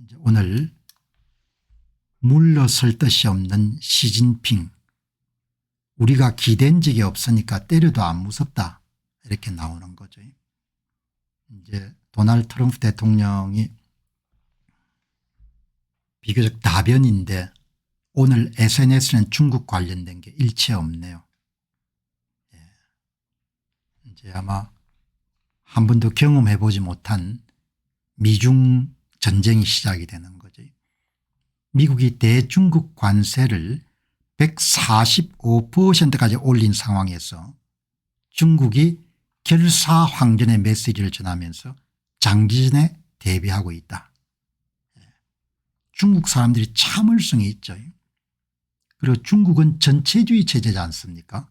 이제 오늘 물러설 뜻이 없는 시진핑, 우리가 기댄 적이 없으니까 때려도 안 무섭다 이렇게 나오는 거죠. 이제 도널드 트럼프 대통령이 비교적 다변인데 오늘 SNS는 중국 관련된 게 일체 없네요. 이제 아마 한 번도 경험해 보지 못한 미중 전쟁이 시작이 되는 거죠. 미국이 대중국 관세를 145%까지 올린 상황에서 중국이 결사황전의 메시지를 전하면서 장기전에 대비하고 있다. 중국 사람들이 참을성이 있죠. 그리고 중국은 전체주의 체제지 않습니까?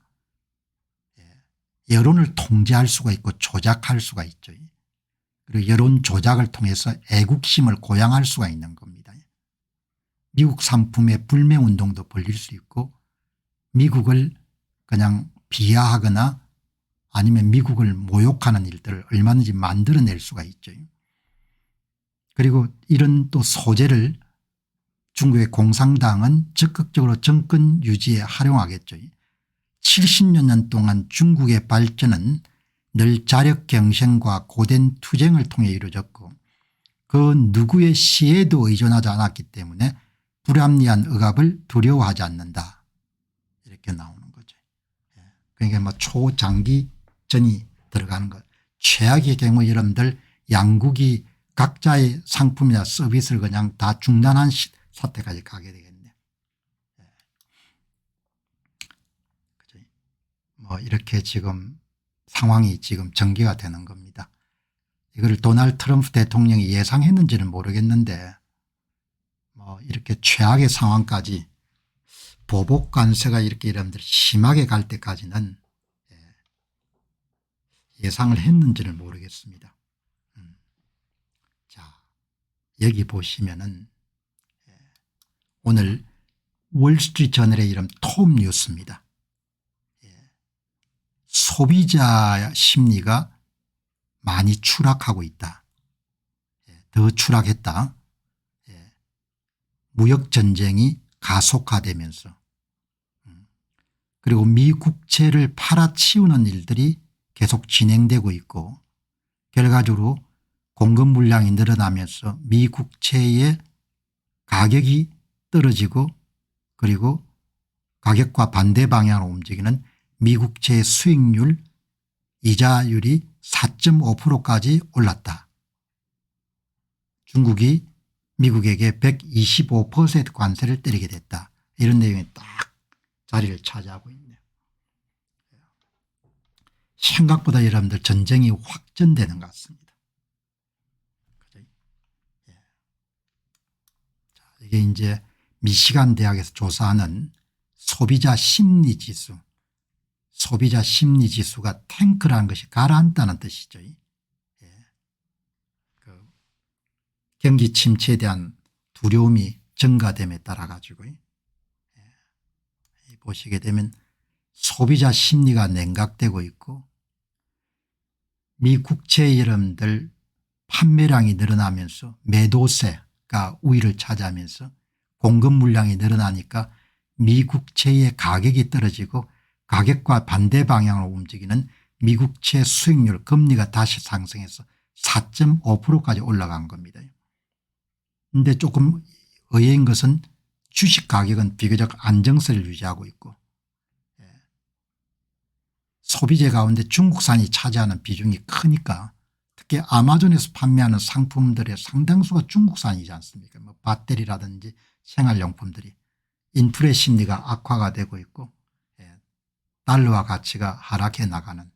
여론을 통제할 수가 있고 조작할 수가 있죠. 그리고 여론 조작을 통해서 애국심을 고양할 수가 있는 겁니다. 미국 상품의 불매운동도 벌릴 수 있고 미국을 그냥 비하하거나 아니면 미국을 모욕하는 일들을 얼마든지 만들어낼 수가 있죠. 그리고 이런 또 소재를 중국의 공산당은 적극적으로 정권 유지에 활용하겠죠. 70여 년 동안 중국의 발전은 늘 자력 경쟁과 고된 투쟁을 통해 이루어졌고 그 누구의 시에도 의존하지 않았기 때문에 불합리한 억압을 두려워하지 않는다 이렇게 나오는 거죠. 그러니까 뭐 초장기전이 들어가는 것. 최악의 경우 여러분들 양국이 각자의 상품이나 서비스를 그냥 다 중단한 사태까지 가게 되겠네요. 뭐 이렇게 지금 상황이 지금 전개가 되는 겁니다. 이걸 도널드 트럼프 대통령이 예상했는지는 모르겠는데 뭐 이렇게 최악의 상황까지 보복 관세가 이렇게 여러분들 심하게 갈 때까지는 예상을 했는지를 모르겠습니다. 자, 여기 보시면은 오늘 월스트리트저널의 이름 톱 뉴스입니다. 소비자 심리가 많이 추락하고 있다. 더 추락했다. 무역전쟁이 가속화되면서 그리고 미 국채를 팔아치우는 일들이 계속 진행되고 있고 결과적으로 공급 물량이 늘어나면서 미 국채의 가격이 떨어지고 그리고 가격과 반대 방향으로 움직이는 미국채 수익률 이자율이 4.5%까지 올랐다. 중국이 미국에게 125% 관세를 때리게 됐다. 이런 내용이 딱 자리를 차지하고 있네요. 생각보다 여러분들 전쟁이 확전되는 것 같습니다. 자, 이게 이제 미시간 대학에서 조사하는 소비자 심리지수. 소비자 심리지수가 탱크라는 것이 가라앉다는 뜻이죠. 경기 침체에 대한 두려움이 증가됨에 따라 가지고 보시게 되면 소비자 심리가 냉각되고 있고 미 국채 여러분들 판매량이 늘어나면서 매도세가 우위를 차지하면서 공급 물량이 늘어나니까 미 국채의 가격이 떨어지고 가격과 반대 방향으로 움직이는 미국채 수익률 금리가 다시 상승해서 4.5%까지 올라간 겁니다. 그런데 조금 의외인 것은 주식 가격은 비교적 안정세를 유지하고 있고 소비재 가운데 중국산이 차지하는 비중이 크니까 특히 아마존에서 판매하는 상품들의 상당수가 중국산이지 않습니까? 뭐 배터리라든지 생활용품들이 인플레 심리가 악화가 되고 있고 달러화 가치가 하락해 나가는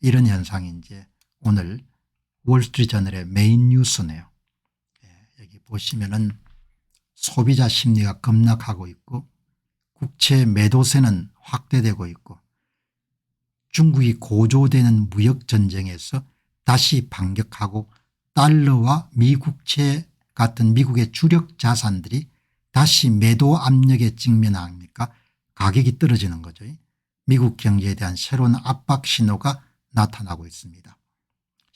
이런 현상이 이제 오늘 월스트리트저널의 메인 뉴스네요. 여기 보시면은 소비자 심리가 급락하고 있고 국채 매도세는 확대되고 있고 중국이 고조되는 무역전쟁에서 다시 반격하고 달러와 미국채 같은 미국의 주력 자산들이 다시 매도 압력에 직면하니까 가격이 떨어지는 거죠. 미국 경제에 대한 새로운 압박 신호가 나타나고 있습니다.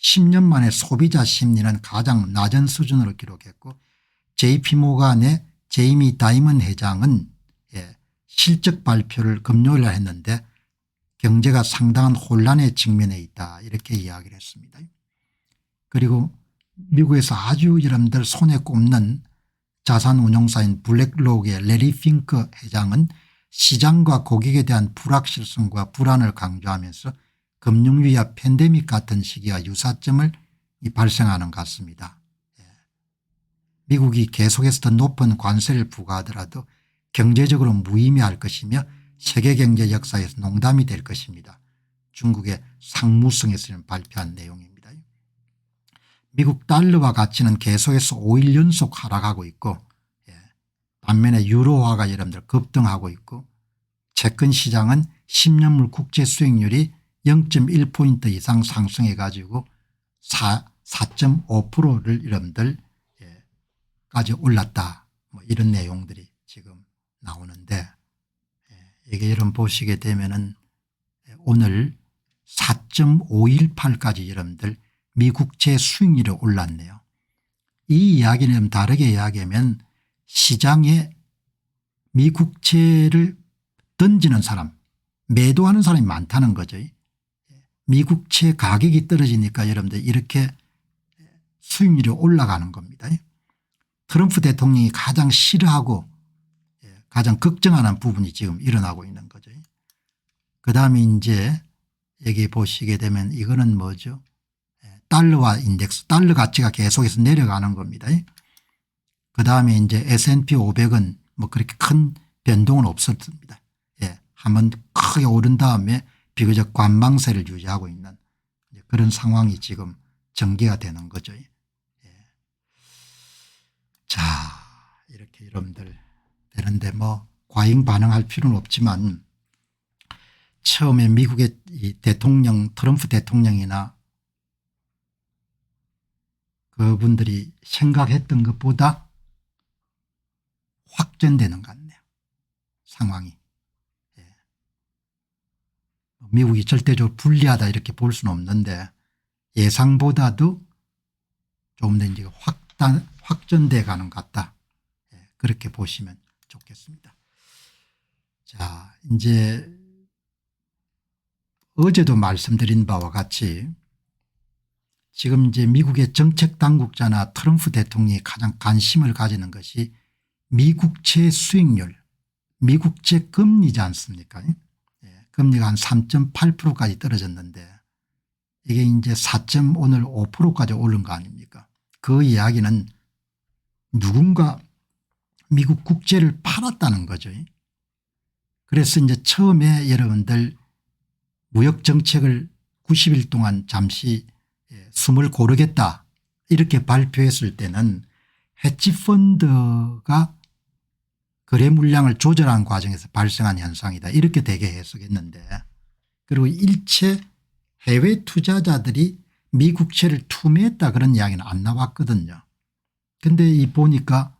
10년 만에 소비자 심리는 가장 낮은 수준으로 기록했고 JP모간의 제이미 다이먼 회장은 실적 발표를 금요일에 했는데 경제가 상당한 혼란에 직면해 있다 이렇게 이야기를 했습니다. 그리고 미국에서 아주 여러분들 손에 꼽는 자산운용사인 블랙록의 레리 핑크 회장은 시장과 고객에 대한 불확실성과 불안을 강조하면서 금융위기와 팬데믹 같은 시기와 유사점을 발생하는 것 같습니다. 미국이 계속해서 더 높은 관세를 부과하더라도 경제적으로 무의미할 것이며 세계경제 역사에서 농담이 될 것입니다. 중국의 상무성에서 발표한 내용입니다. 미국 달러와 가치는 계속해서 5일 연속 하락하고 있고 반면에 유로화가 여러분들 급등하고 있고 채권 시장은 10년물 국제 수익률이 0.1포인트 이상 상승해 가지고 4.5%를 여러분들 까지 올랐다 뭐 이런 내용들이 지금 나오는데 이게 여러분 보시게 되면은 오늘 4.518까지 여러분들 미국채 수익률이 올랐네요. 이 이야기는 다르게 이야기하면 시장에 미국채를 던지는 사람 매도하는 사람이 많다는 거죠. 미국채 가격이 떨어지니까 여러분들 이렇게 수익률이 올라가는 겁니다. 트럼프 대통령이 가장 싫어하고 가장 걱정하는 부분이 지금 일어나고 있는 거죠. 그다음에 이제 여기 보시게 되면 이거는 뭐죠? 달러와 인덱스 달러 가치가 계속해서 내려가는 겁니다. 그다음에 이제 S&P 500은 뭐 그렇게 큰 변동은 없었습니다. 한번 크게 오른 다음에 비교적 관망세를 유지하고 있는 그런 상황이 지금 전개가 되는 거죠. 자 이렇게 여러분들 되는데 뭐 과잉 반응할 필요는 없지만 처음에 미국의 이 대통령 트럼프 대통령이나 그분들이 생각했던 것보다 확전되는 것 같네요. 상황이. 미국이 절대적으로 불리하다 이렇게 볼 수는 없는데 예상보다도 조금 더 이제 확전돼 가는 것 같다. 그렇게 보시면 좋겠습니다. 자, 이제 어제도 말씀드린 바와 같이 지금 이제 미국의 정책 당국자나 트럼프 대통령이 가장 관심을 가지는 것이 미국채 수익률, 미국채 금리지 않습니까? 금리가 한 3.8%까지 떨어졌는데 이게 이제 4. 오늘 5%까지 오른 거 아닙니까? 그 이야기는 누군가 미국 국채를 팔았다는 거죠. 그래서 이제 처음에 여러분들 무역정책을 90일 동안 잠시 숨을 고르겠다 이렇게 발표했을 때는 헤지펀드가 거래 물량을 조절한 과정에서 발생한 현상이다 이렇게 되게 해석했는데 그리고 일체 해외 투자자들이 미국채를 투매했다 그런 이야기는 안 나왔거든요. 그런데 이 보니까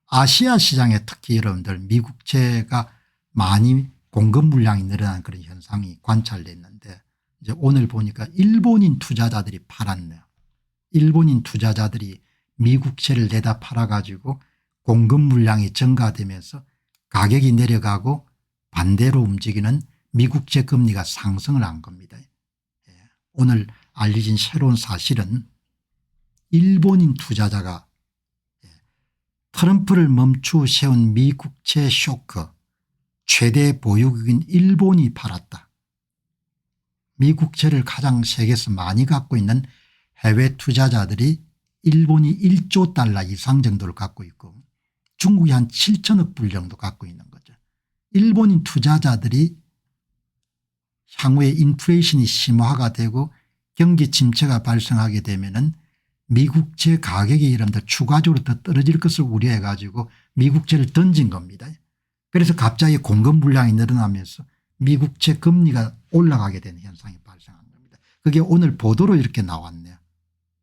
아시아 시장에 특히 여러분들 미국채가 많이 공급 물량이 늘어난 그런 현상이 관찰됐는데 이제 오늘 보니까 일본인 투자자들이 팔았네요. 일본인 투자자들이 미국채를 내다 팔아가지고 공급 물량이 증가되면서 가격이 내려가고 반대로 움직이는 미국채 금리가 상승을 한 겁니다. 오늘 알려진 새로운 사실은 일본인 투자자가 트럼프를 멈추어 세운 미국채 쇼크 최대 보유국인 일본이 팔았다. 미국채를 가장 세계에서 많이 갖고 있는 해외 투자자들이 일본이 1조 달러 이상 정도를 갖고 있고 중국이 한 7천억 불 정도 갖고 있는 거죠. 일본인 투자자들이 향후에 인플레이션이 심화가 되고 경기 침체가 발생하게 되면은 미국채 가격이 여러분들 추가적으로 더 떨어질 것을 우려해 가지고 미국채를 던진 겁니다. 그래서 갑자기 공급 물량이 늘어나면서 미국채 금리가 올라가게 되는 현상이 발생한 겁니다. 그게 오늘 보도로 이렇게 나왔네요.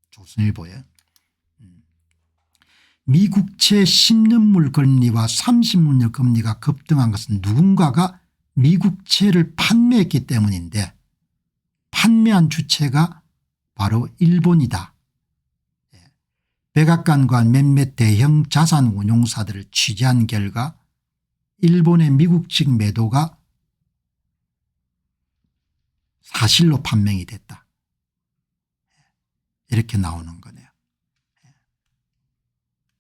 조선일보에. 미국채 10년물 금리와 30년물 금리가 급등한 것은 누군가가 미국채를 판매했기 때문인데 판매한 주체가 바로 일본이다. 백악관과 몇몇 대형 자산운용사들을 취재한 결과 일본의 미국 측 매도가 사실로 판명이 됐다. 이렇게 나오는 거네요.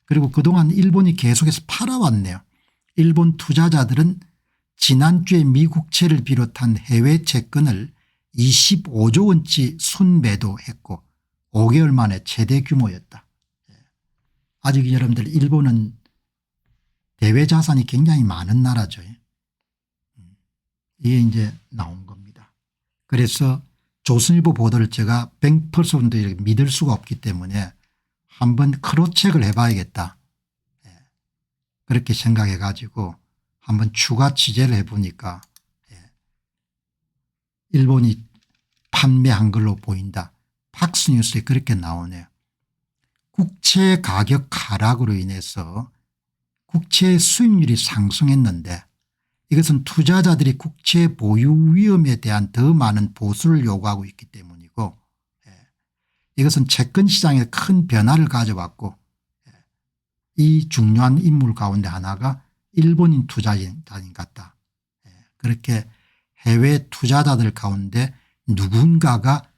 그리고 그동안 일본이 계속해서 팔아왔네요. 일본 투자자들은 지난주에 미국채를 비롯한 해외 채권을 25조 원치 순매도했고 5개월 만에 최대 규모였다. 아직 여러분들 일본은 대외 자산이 굉장히 많은 나라죠. 이게 이제 나온 겁니다. 그래서 조선일보 보도를 제가 100% 믿을 수가 없기 때문에 한번 크로체크를 해봐야겠다. 그렇게 생각해 가지고 한번 추가 취재를 해보니까 일본이 판매한 걸로 보인다. 팍스뉴스에 그렇게 나오네요. 국채 가격 하락으로 인해서 국채 수익률이 상승했는데 이것은 투자자들이 국채 보유 위험에 대한 더 많은 보수를 요구하고 있기 때문이고 이것은 채권 시장에 큰 변화를 가져왔고 이 중요한 인물 가운데 하나가 일본인 투자자인 같다. 그렇게 해외 투자자들 가운데 누군가가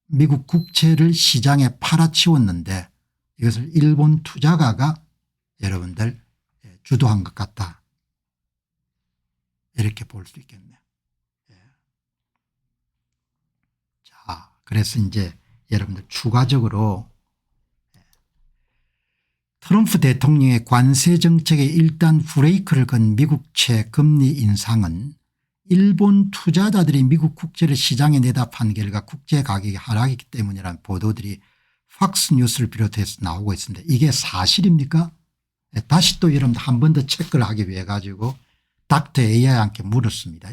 미국 국채를 시장에 팔아치웠는데 이것을 일본 투자가가 여러분들 주도한 것 같다. 이렇게 볼 수 있겠네요. 자, 그래서 이제 여러분들 추가적으로 트럼프 대통령의 관세 정책에 일단 브레이크를 건 미국채 금리 인상은 일본 투자자들이 미국 국채를 시장에 내다 판 결과 국제 가격이 하락했기 때문이라는 보도들이 팍스뉴스를 비롯해서 나오고 있습니다. 이게 사실입니까? 다시 또 여러분들 한 번 더 체크를 하기 위해 가지고 닥터 AI한테 물었습니다.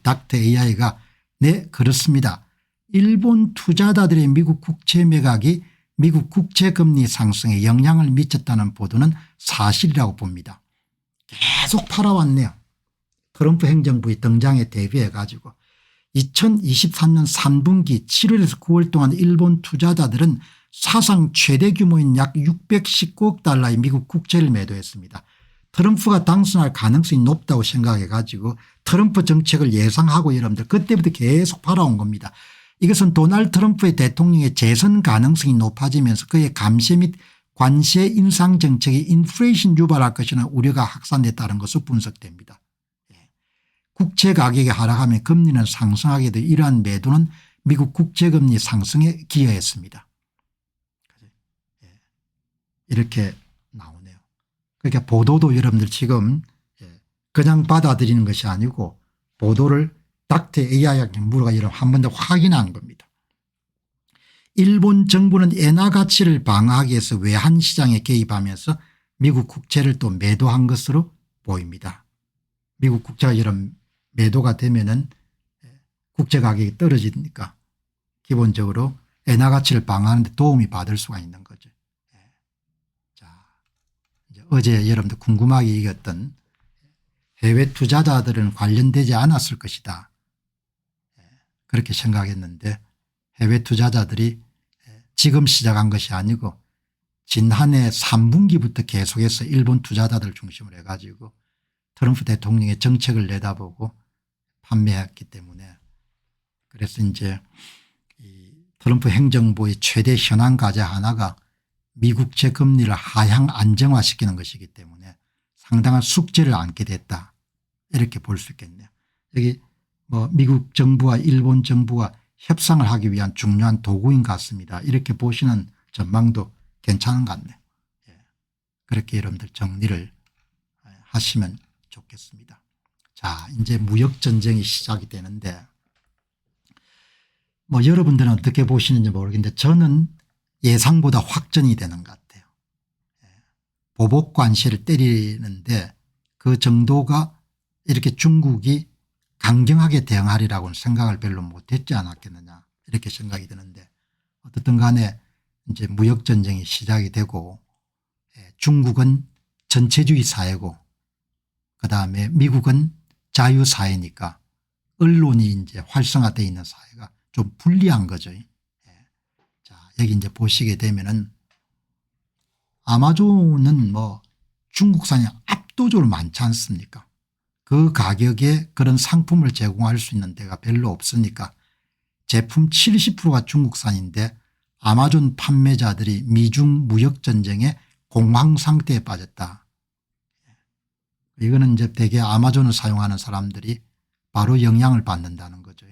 닥터 AI가 네 그렇습니다. 일본 투자자들의 미국 국채 매각이 미국 국채금리 상승에 영향을 미쳤다는 보도는 사실이라고 봅니다. 계속 팔아왔네요. 트럼프 행정부의 등장에 대비해 가지고 2023년 3분기 7월에서 9월 동안 일본 투자자들은 사상 최대 규모인 약 619억 달러의 미국 국채를 매도했습니다. 트럼프가 당선할 가능성이 높다고 생각해 가지고 트럼프 정책을 예상하고 여러분들 그때부터 계속 팔아온 겁니다. 이것은 도널드 트럼프의 대통령의 재선 가능성이 높아지면서 그의 감세 및 관세 인상 정책이 인플레이션 유발할 것이라는 우려가 확산됐다는 것으로 분석됩니다. 국채 가격이 하락하면 금리는 상승하게 돼 이러한 매도는 미국 국채금리 상승에 기여했습니다. 이렇게 나오네요. 그러니까 보도도 여러분들 지금 그냥 받아들이는 것이 아니고 보도를 닥터 AI한테 물어가 한 번 더 확인한 겁니다. 일본 정부는 엔화 가치를 방어하기 위해서 외환시장에 개입하면서 미국 국채를 또 매도한 것으로 보입니다. 미국 국채가 이런 매도가 되면은 국채 가격이 떨어지니까 기본적으로 엔화 가치를 방어하는 데 도움이 받을 수가 있는 거죠. 자, 이제 어제 여러분들 궁금하게 얘기했던 해외 투자자들은 관련되지 않았을 것이다. 그렇게 생각했는데 해외 투자자들이 지금 시작한 것이 아니고 지난해 3분기부터 계속해서 일본 투자자들 중심으로 해가지고 트럼프 대통령의 정책을 내다보고 판매했기 때문에 그래서 이제 이 트럼프 행정부의 최대 현안 과제 하나가 미국채 금리를 하향 안정화시키는 것이기 때문에 상당한 숙제를 안게 됐다. 이렇게 볼 수 있겠네요. 여기 뭐 미국 정부와 일본 정부와 협상을 하기 위한 중요한 도구인 것 같습니다. 이렇게 보시는 전망도 괜찮은 것 같네요. 그렇게 여러분들 정리를 하시면 좋겠습니다. 자, 이제 무역전쟁이 시작이 되는데 뭐 여러분들은 어떻게 보시는지 모르겠는데 저는 예상보다 확전이 되는 것 같아요. 보복 관세를 때리는데 그 정도가 이렇게 중국이 강경하게 대응하리라고는 생각을 별로 못했지 않았겠느냐 이렇게 생각이 드는데 어떻든 간에 이제 무역전쟁이 시작이 되고 중국은 전체주의 사회고 그다음에 미국은 자유사회니까 언론이 이제 활성화되어 있는 사회가 좀 불리한 거죠. 자, 여기 이제 보시게 되면은 아마존은 뭐 중국산이 압도적으로 많지 않습니까? 그 가격에 그런 상품을 제공할 수 있는 데가 별로 없으니까 제품 70%가 중국산인데 아마존 판매자들이 미중 무역전쟁에 공황 상태에 빠졌다. 이거는 이제 대개 아마존을 사용하는 사람들이 바로 영향을 받는다는 거죠.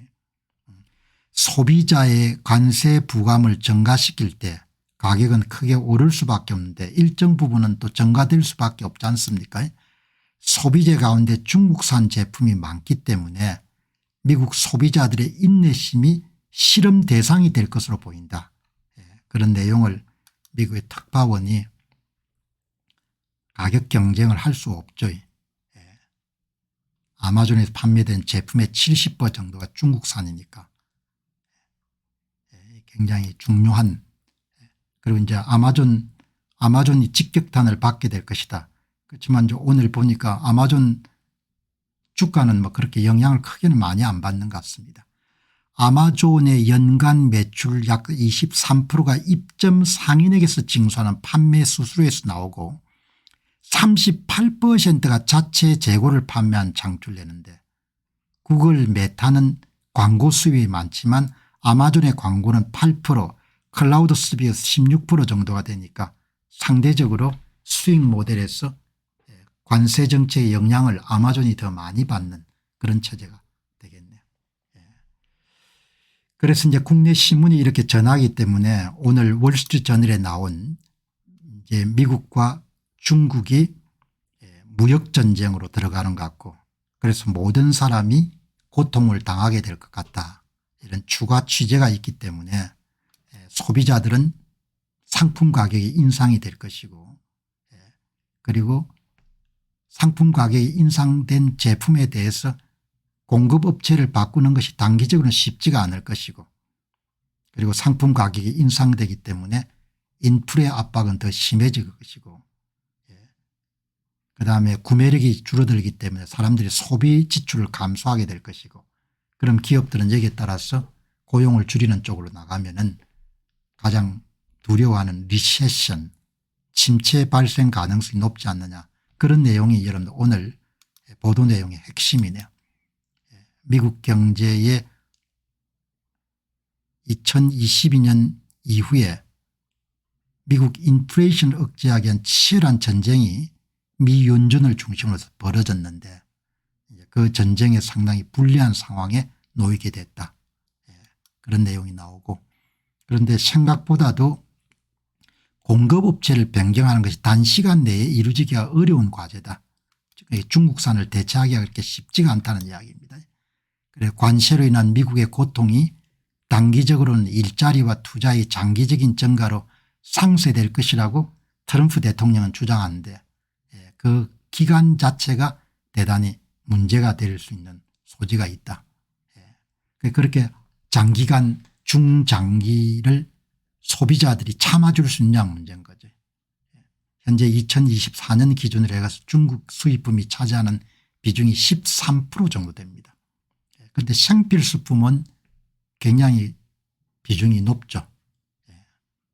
소비자의 관세 부담을 증가시킬 때 가격은 크게 오를 수밖에 없는데 일정 부분은 또 증가될 수밖에 없지 않습니까? 소비재 가운데 중국산 제품이 많기 때문에 미국 소비자들의 인내심이 실험 대상이 될 것으로 보인다. 그런 내용을 미국의 특파원이 가격 경쟁을 할 수 없죠. 아마존에서 판매된 제품의 70% 정도가 중국산이니까 굉장히 중요한, 그리고 이제 아마존이 직격탄을 받게 될 것이다. 그렇지만 오늘 보니까 아마존 주가는 뭐 그렇게 영향을 크게는 많이 안 받는 것 같습니다. 아마존의 연간 매출 약 23%가 입점 상인에게서 징수하는 판매 수수료에서 나오고 38%가 자체 재고를 판매한 장출내는데 구글 메타는 광고 수입이 많지만 아마존의 광고는 8% 클라우드 스비어스 16% 정도가 되니까 상대적으로 수익 모델에서 관세 정책의 영향을 아마존이 더 많이 받는 그런 체제가 되겠네요. 그래서 이제 국내 신문이 이렇게 전하기 때문에 오늘 월스트리트저널에 나온 이제 미국과 중국이 무역 전쟁으로 들어가는 것 같고 그래서 모든 사람이 고통을 당하게 될 것 같다. 이런 추가 취재가 있기 때문에 소비자들은 상품 가격이 인상이 될 것이고 그리고 상품 가격이 인상된 제품에 대해서 공급업체를 바꾸는 것이 단기적으로는 쉽지가 않을 것이고 그리고 상품 가격이 인상되기 때문에 인플레 압박은 더 심해질 것이고 그다음에 구매력이 줄어들기 때문에 사람들이 소비 지출을 감소하게 될 것이고 그럼 기업들은 여기에 따라서 고용을 줄이는 쪽으로 나가면은 가장 두려워하는 리세션 침체 발생 가능성이 높지 않느냐 그런 내용이 여러분들 오늘 보도 내용의 핵심이네요. 미국 경제의 2022년 이후에 미국 인플레이션을 억제하기 위한 치열한 전쟁이 미 연준을 중심으로 해서 벌어졌는데 그 전쟁에 상당히 불리한 상황에 놓이게 됐다. 그런 내용이 나오고 그런데 생각보다도 공급업체를 변경하는 것이 단시간 내에 이루어지기가 어려운 과제다. 중국산을 대체하기가 그렇게 쉽지가 않다는 이야기입니다. 그래 관세로 인한 미국의 고통이 단기적으로는 일자리와 투자의 장기적인 증가로 상쇄될 것이라고 트럼프 대통령은 주장하는데 그 기간 자체가 대단히 문제가 될 수 있는 소지가 있다. 그렇게 장기간 중장기를 소비자들이 참아줄 수 있냐 문제인 거죠. 현재 2024년 기준으로 해서 중국 수입품이 차지하는 비중이 13% 정도 됩니다. 그런데 생필수품은 굉장히 비중이 높죠.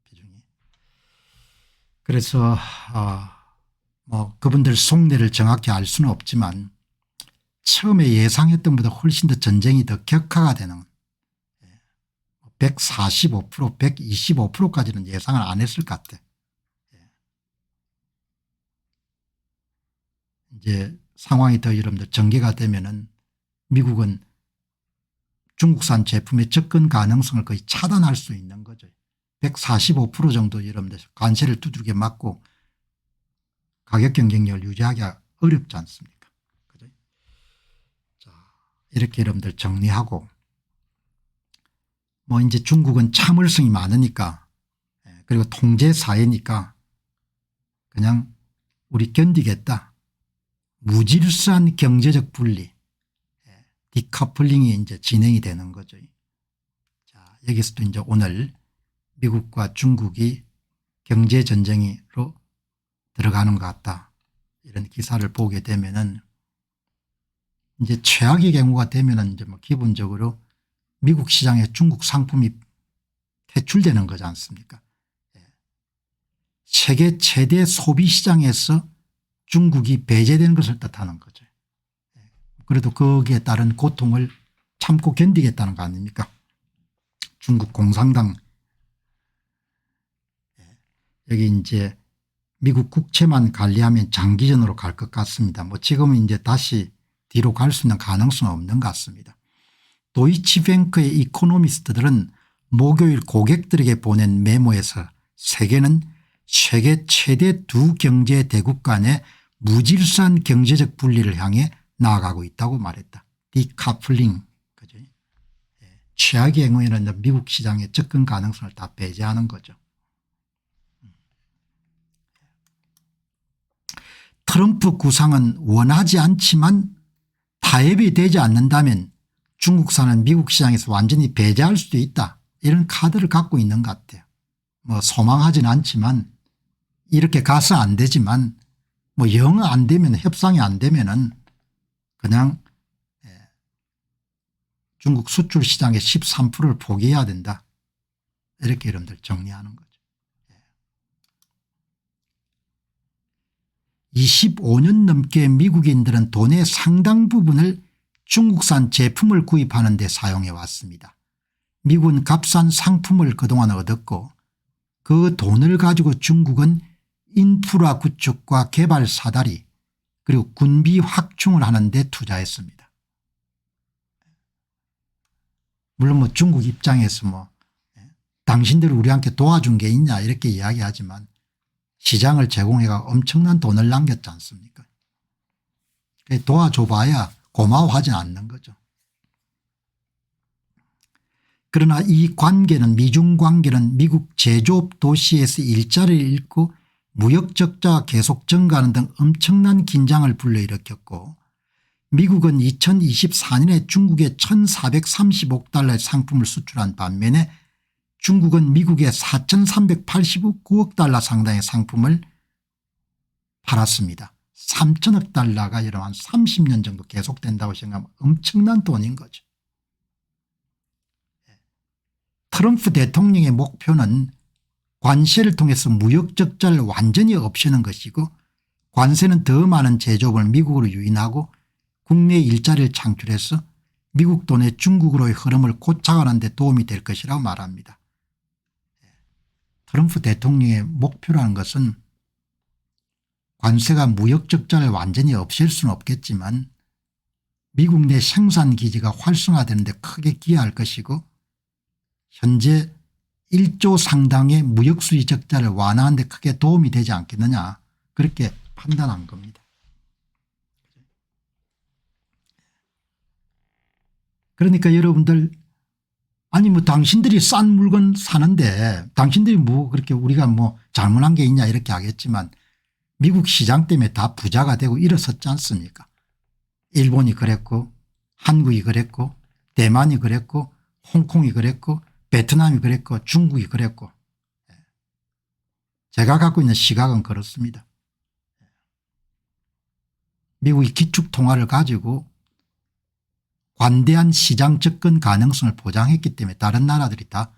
비중이. 그래서 뭐 그분들 속내를 정확히 알 수는 없지만 처음에 예상했던 것보다 훨씬 더 전쟁이 더 격화가 되는 145% 125%까지는 예상을 안 했을 것 같아. 이제 상황이 더 여러분들 전개가 되면은 미국은 중국산 제품의 접근 가능성을 거의 차단할 수 있는 거죠. 145% 정도 여러분들 관세를 두들겨 맞고 가격 경쟁력을 유지하기가 어렵지 않습니까? 그죠? 자, 이렇게 여러분들 정리하고 뭐 이제 중국은 참을성이 많으니까 그리고 통제 사회니까 그냥 우리 견디겠다. 무질서한 경제적 분리 디커플링이 이제 진행이 되는 거죠. 자, 여기서도 이제 오늘 미국과 중국이 경제전쟁으로 들어가는 것 같다. 이런 기사를 보게 되면은 이제 최악의 경우가 되면은 이제 뭐 기본적으로 미국 시장에 중국 상품이 퇴출되는 거지 않습니까? 세계 최대 소비시장에서 중국이 배제되는 것을 뜻하는 거죠. 그래도 거기에 따른 고통을 참고 견디겠다는 거 아닙니까? 중국 공산당 여기 이제 미국 국채만 관리하면 장기전으로 갈 것 같습니다. 뭐 지금은 이제 다시 뒤로 갈 수 있는 가능성은 없는 것 같습니다. 도이치뱅크의 이코노미스트들은 목요일 고객들에게 보낸 메모에서 세계는 세계 최대 두 경제 대국 간의 무질서한 경제적 분리를 향해 나아가고 있다고 말했다. 디카플링. 그죠? 최악의 경우에는 미국 시장의 접근 가능성을 다 배제하는 거죠. 트럼프 구상은 원하지 않지만 타협이 되지 않는다면 중국산은 미국 시장에서 완전히 배제할 수도 있다. 이런 카드를 갖고 있는 것 같아요. 뭐 소망하진 않지만 이렇게 가서 안 되지만 뭐 영 안 되면 협상이 안 되면은 그냥 중국 수출 시장의 13%를 포기해야 된다. 이렇게 여러분들 정리하는 거죠. 25년 넘게 미국인들은 돈의 상당 부분을 중국산 제품을 구입하는 데 사용해 왔습니다. 미국은 값싼 상품을 그동안 얻었고 그 돈을 가지고 중국은 인프라 구축과 개발 사다리 그리고 군비 확충을 하는 데 투자했습니다. 물론 뭐 중국 입장에서 뭐 당신들이 우리한테 도와준 게 있냐 이렇게 이야기하지만 시장을 제공해가 엄청난 돈을 남겼지 않습니까? 도와줘봐야 고마워하진 않는 거죠. 그러나 이 관계는 미중 관계는 미국 제조업 도시에서 일자리를 잃고 무역 적자가 계속 증가하는 등 엄청난 긴장을 불러일으켰고 미국은 2024년에 중국에 1430억 달러의 상품을 수출한 반면에 중국은 미국에 4389억 달러 상당의 상품을 팔았습니다. 3000억 달러가 여러분 한 30년 정도 계속된다고 생각하면 엄청난 돈인 거죠. 트럼프 대통령의 목표는 관세를 통해서 무역 적자를 완전히 없애는 것이고 관세는 더 많은 제조업을 미국으로 유인하고 국내 일자리를 창출해서 미국 돈의 중국으로의 흐름을 고착하는 데 도움이 될 것이라고 말합니다. 트럼프 대통령의 목표라는 것은 관세가 무역 적자를 완전히 없앨 수는 없겠지만 미국 내 생산 기지가 활성화되는 데 크게 기여할 것이고 현재 1조 상당의 무역 수지 적자를 완화하는 데 크게 도움이 되지 않겠느냐 그렇게 판단한 겁니다. 그러니까 여러분들 아니 뭐 당신들이 싼 물건 사는데 당신들이 뭐 그렇게 우리가 뭐 잘못한 게 있냐 이렇게 하겠지만 미국 시장 때문에 다 부자가 되고 일어섰지 않습니까? 일본이 그랬고 한국이 그랬고 대만이 그랬고 홍콩이 그랬고 베트남이 그랬고 중국이 그랬고 제가 갖고 있는 시각은 그렇습니다. 미국이 기축통화를 가지고 관대한 시장 접근 가능성을 보장했기 때문에 다른 나라들이 다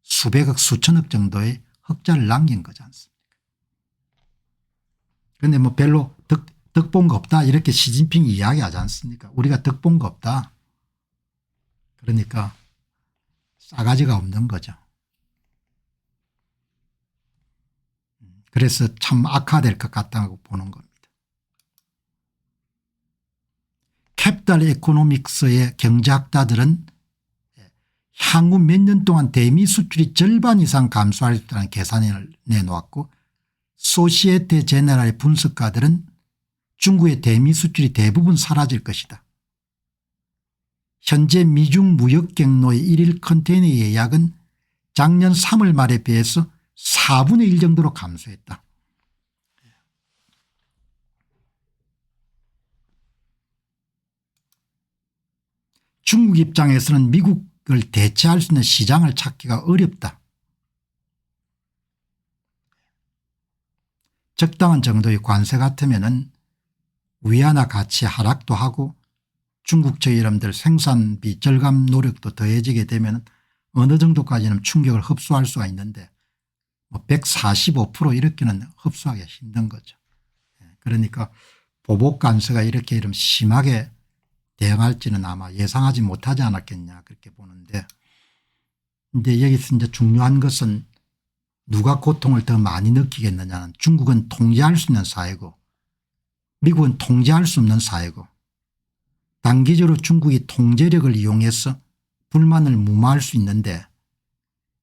수백억 수천억 정도의 흑자를 남긴 거지 않습니까? 그런데 뭐 별로 덕 본 거 없다 이렇게 시진핑이 이야기하지 않습니까? 우리가 덕 본 거 없다. 그러니까 싸가지가 없는 거죠. 그래서 참 악화될 것 같다고 보는 겁니다. 캐피탈 에코노믹스의 경제학자들은 향후 몇 년 동안 대미 수출이 절반 이상 감소할 수 있다는 계산을 내놓았고 소시에테 제네랄의 분석가들은 중국의 대미 수출이 대부분 사라질 것이다. 현재 미중 무역 경로의 1일 컨테이너 예약은 작년 3월 말에 비해서 4분의 1 정도로 감소했다. 중국 입장에서는 미국을 대체할 수 있는 시장을 찾기가 어렵다. 적당한 정도의 관세 같으면은 위안화 가치 하락도 하고 중국저 여러분들 생산비 절감 노력도 더해지게 되면 어느 정도까지는 충격을 흡수할 수가 있는데 뭐 145% 이렇게는 흡수하기 힘든 거죠. 그러니까 보복 관세가 이렇게 이름 심하게 대응할지는 아마 예상하지 못하지 않았겠냐 그렇게 보는데, 근데 여기서 이제 중요한 것은 누가 고통을 더 많이 느끼겠느냐는, 중국은 통제할 수 있는 사회고 미국은 통제할 수 없는 사회고, 단기적으로 중국이 통제력을 이용해서 불만을 무마할 수 있는데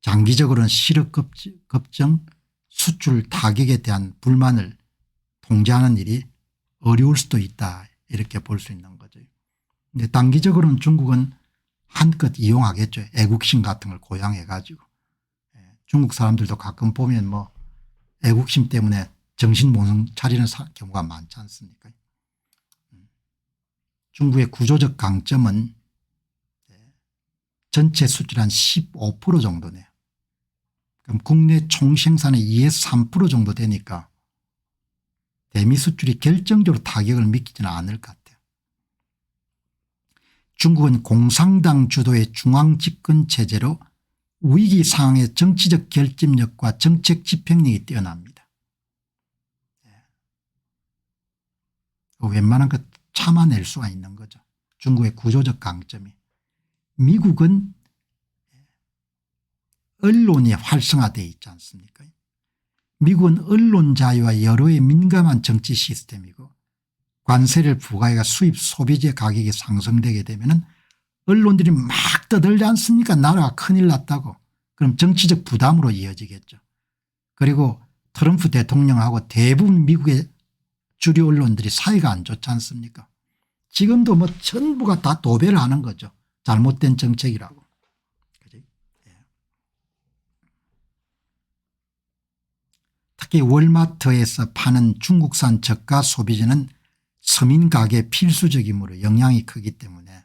장기적으로는 실업 급증 수출 타격에 대한 불만을 통제하는 일이 어려울 수도 있다 이렇게 볼 수 있는 거죠. 근데 단기적으로는 중국은 한껏 이용하겠죠. 애국심 같은 걸 고양해 가지고. 중국 사람들도 가끔 보면 뭐 애국심 때문에 정신 못 차리는 경우가 많지 않습니까? 중국의 구조적 강점은 전체 수출 한 15% 정도네요. 그럼 국내 총생산의 2에서 3% 정도 되니까 대미 수출이 결정적으로 타격을 미치지는 않을 것 같아요. 중국은 공산당 주도의 중앙 집권 체제로 위기 상황의 정치적 결집력과 정책 집행력이 뛰어납니다. 웬만한 것 참아낼 수가 있는 거죠. 중국의 구조적 강점이. 미국은 언론이 활성화되어 있지 않습니까? 미국은 언론 자유와 여론에 민감한 정치 시스템이고, 관세를 부과해가 수입 소비재 가격이 상승되게 되면 언론들이 막 떠들지 않습니까? 나라가 큰일 났다고. 그럼 정치적 부담으로 이어지겠죠. 그리고 트럼프 대통령하고 대부분 미국의 주류 언론들이 사이가 안 좋지 않습니까? 지금도 뭐 전부가 다 도배를 하는 거죠. 잘못된 정책이라고. 특히 월마트에서 파는 중국산 저가 소비재는 서민 가게 필수적이므로 영향이 크기 때문에,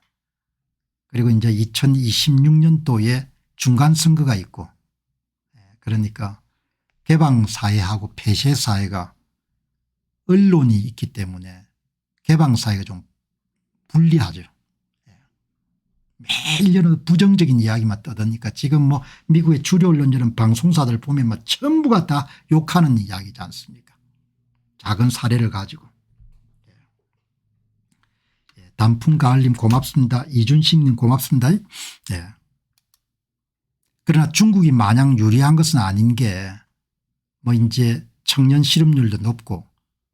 그리고 이제 2026년도에 중간선거가 있고, 그러니까 개방사회하고 폐쇄사회가 언론이 있기 때문에 개방사회가 좀 불리하죠. 매일 이런 부정적인 이야기만 떠드니까 지금 뭐 미국의 주류 언론들은 방송사들 보면 뭐 전부가 다 욕하는 이야기지 않습니까? 작은 사례를 가지고. 단풍가을님 고맙습니다. 이준식님 고맙습니다. 그러나 중국이 마냥 유리한 것은 아닌 게, 뭐 이제 청년 실업률도 높고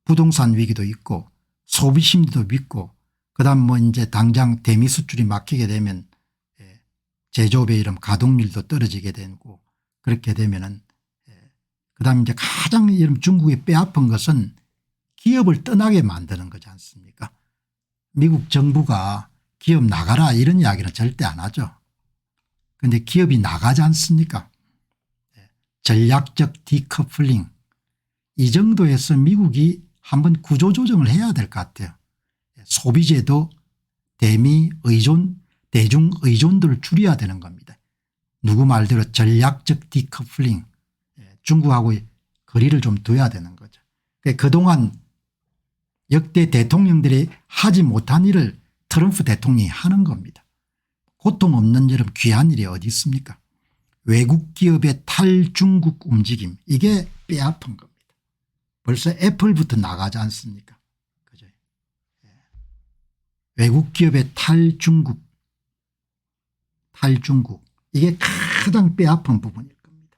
부동산 위기도 있고 소비 심리도 있고, 그다음 뭐 이제 당장 대미 수출이 막히게 되면 제조업의 이런 가동률도 떨어지게 되고, 그렇게 되면은 그다음 이제 가장 이런 중국이 뼈아픈 것은 기업을 떠나게 만드는 거지 않습니까? 미국 정부가 기업 나가라 이런 이야기는 절대 안 하죠. 그런데 기업이 나가지 않습니까? 전략적 디커플링, 이 정도에서 미국이 한번 구조조정을 해야 될 것 같아요. 소비재도 대미 의존, 대중 의존도를 줄여야 되는 겁니다. 누구 말대로 전략적 디커플링, 중국하고 거리를 좀 둬야 되는 거죠. 그동안 역대 대통령들이 하지 못한 일을 트럼프 대통령이 하는 겁니다. 고통 없는 일은 귀한 일이 어디 있습니까? 외국 기업의 탈중국 움직임, 이게 뼈아픈 겁니다. 벌써 애플부터 나가지 않습니까? 그죠? 외국 기업의 탈중국, 이게 가장 뼈아픈 부분일 겁니다.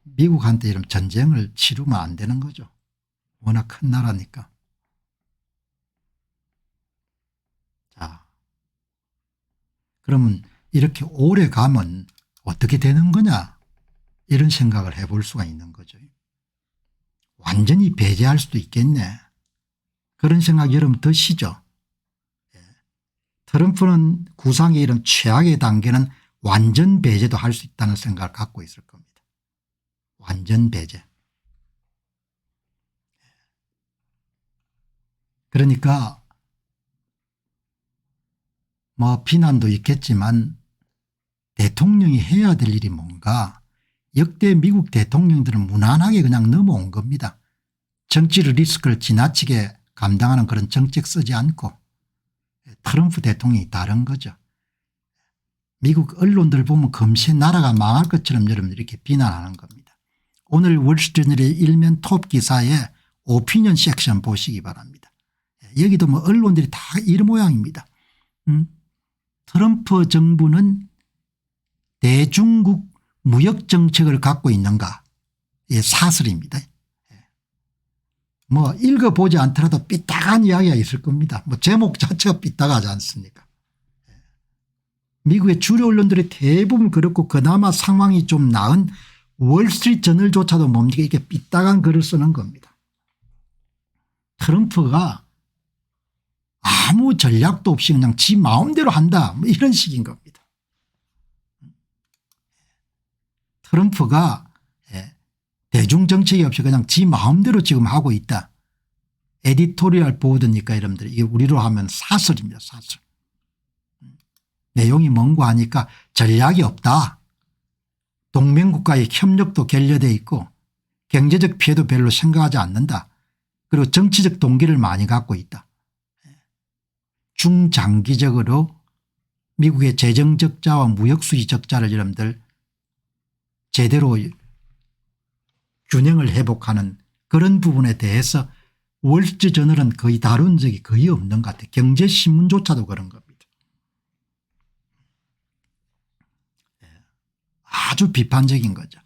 미국한테 이런 전쟁을 치르면 안 되는 거죠. 워낙 큰 나라니까. 자, 그러면 이렇게 오래 가면 어떻게 되는 거냐, 이런 생각을 해볼 수가 있는 거죠. 완전히 배제할 수도 있겠네, 그런 생각이 여러분 드시죠? 트럼프는 구상의 이런 최악의 단계는 완전 배제도 할 수 있다는 생각을 갖고 있을 겁니다. 완전 배제. 그러니까 뭐 비난도 있겠지만 대통령이 해야 될 일이 뭔가, 역대 미국 대통령들은 무난하게 그냥 넘어온 겁니다. 정치 리스크를 지나치게 감당하는 그런 정책 쓰지 않고. 트럼프 대통령이 다른 거죠. 미국 언론들 보면 금세 나라가 망할 것처럼 여러분들 이렇게 비난하는 겁니다. 오늘 월스트리트저널의 일면 톱 기사에 오피니언 섹션 보시기 바랍니다. 여기도 뭐 언론들이 다 이런 모양입니다. 트럼프 정부는 대중국 무역 정책을 갖고 있는가? 예, 사설입니다. 뭐 읽어보지 않더라도 삐딱한 이야기가 있을 겁니다. 뭐 제목 자체가 삐딱하지 않습니까? 미국의 주류 언론들이 대부분 그렇고 그나마 상황이 좀 나은 월스트리트 저널조차도 뭡니까 이렇게 삐딱한 글을 쓰는 겁니다. 트럼프가 아무 전략도 없이 그냥 지 마음대로 한다 뭐 이런 식인 겁니다. 트럼프가 대중정책이 없이 그냥 지 마음대로 지금 하고 있다. 에디토리얼 보드니까 여러분들 이게 우리로 하면 사설입니다. 사설. 내용이 뭔고 하니까 전략이 없다. 동맹국가의 협력도 결여되어 있고 경제적 피해도 별로 생각하지 않는다. 그리고 정치적 동기를 많이 갖고 있다. 중장기적으로 미국의 재정 적자와 무역 수지 적자를 여러분들 제대로 균형을 회복하는 그런 부분에 대해서 월스트리트 저널은 거의 다룬 적이 거의 없는 것 같아요. 경제신문조차도 그런 겁니다. 아주 비판적인 거죠.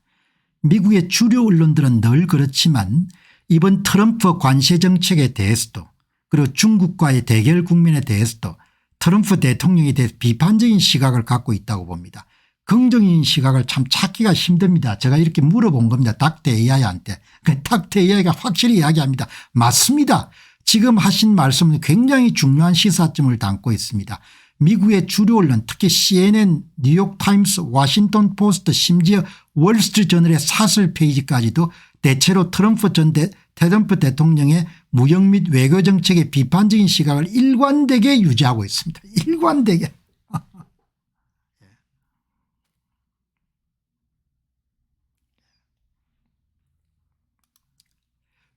미국의 주류 언론들은 늘 그렇지만 이번 트럼프 관세 정책에 대해서도 그리고 중국과의 대결 국면에 대해서도 트럼프 대통령에 대해서 비판적인 시각을 갖고 있다고 봅니다. 긍정적인 시각을 참 찾기가 힘듭니다. 제가 이렇게 물어본 겁니다. 닥터 AI한테. 닥터 AI가 확실히 이야기합니다. 맞습니다. 지금 하신 말씀은 굉장히 중요한 시사점을 담고 있습니다. 미국의 주류 언론 특히 CNN, 뉴욕타임스, 워싱턴 포스트 심지어 월스트리트 저널의 사설 페이지까지도 대체로 트럼프 대통령의 무역 및 외교 정책의 비판적인 시각을 일관되게 유지하고 있습니다. 일관되게.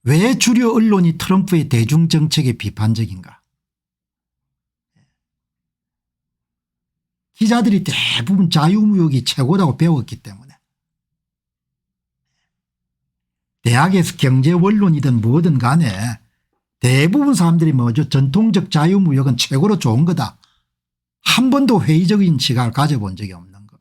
왜 주류 언론이 트럼프의 대중정책에 비판적인가? 기자들이 대부분 자유무역이 최고라고 배웠기 때문에 대학에서 경제원론이든 뭐든 간에 대부분 사람들이 뭐죠? 전통적 자유무역은 최고로 좋은 거다. 한 번도 회의적인 시각을 가져본 적이 없는 겁니다.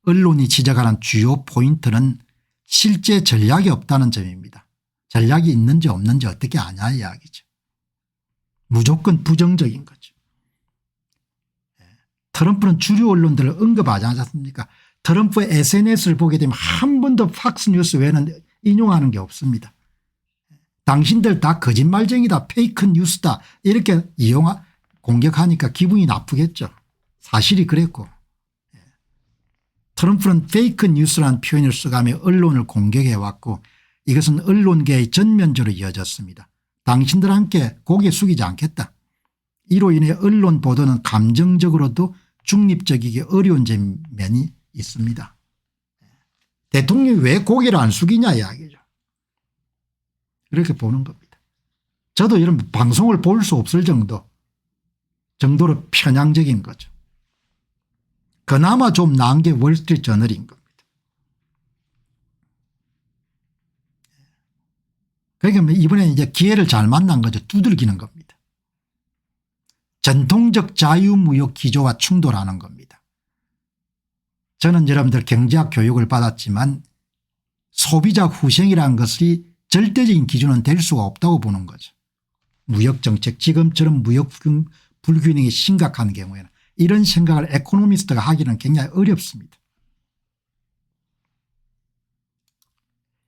언론이 지적하는 주요 포인트는 실제 전략이 없다는 점입니다. 전략이 있는지 없는지 어떻게 아냐 이야기죠. 무조건 부정적인 거죠. 트럼프는 주류 언론들을 언급하지 않았습니까? 트럼프 SNS를 보게 되면 한 번도 팍스뉴스 외에는 인용하는 게 없습니다. 당신들 다 거짓말쟁이다 페이크 뉴스다 이렇게 공격하니까 기분이 나쁘겠죠. 사실이 그랬고 트럼프는 페이크 뉴스라는 표현을 써가며 언론을 공격해왔고 이것은 언론계의 전면적으로 이어졌습니다. 당신들과 함께 고개 숙이지 않겠다. 이로 인해 언론 보도는 감정적으로도 중립적이기 어려운 면이 있습니다. 대통령이 왜 고개를 안 숙이냐 이야기죠. 이렇게 보는 겁니다. 저도 이런 방송을 볼 수 없을 정도로 편향적인 거죠. 그나마 좀 나은 게 월스트리트 저널인 겁니다. 그러니까 이번에 이제 기회를 잘 만난 거죠. 두들기는 겁니다. 전통적 자유무역 기조와 충돌하는 겁니다. 저는 여러분들 경제학 교육을 받았지만 소비자 후생이라는 것이 절대적인 기준은 될 수가 없다고 보는 거죠. 무역정책 지금처럼 무역 불균형이 심각한 경우에는 이런 생각을 에코노미스트가 하기는 굉장히 어렵습니다.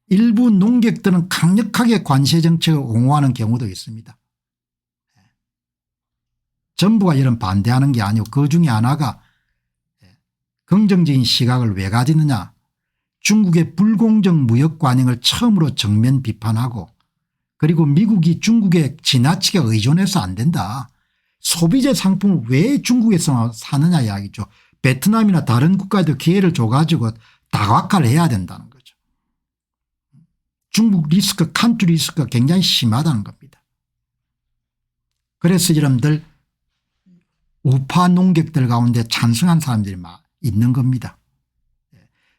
일부 농객들은 강력하게 관세 정책을 옹호하는 경우도 있습니다. 전부가 이런 반대하는 게 아니고 그중에 하나가 긍정적인 시각을 왜 가지느냐. 중국의 불공정 무역 관행을 처음으로 정면 비판하고 그리고 미국이 중국에 지나치게 의존해서 안 된다. 소비재 상품을 왜 중국에서 사느냐 이야기죠. 베트남이나 다른 국가에도 기회를 줘가지고 다각화를 해야 된다는 거죠. 중국 리스크, 칸투 리스크가 굉장히 심하다는 겁니다. 그래서 여러분들 우파 농객들 가운데 찬성한 사람들이 막 있는 겁니다.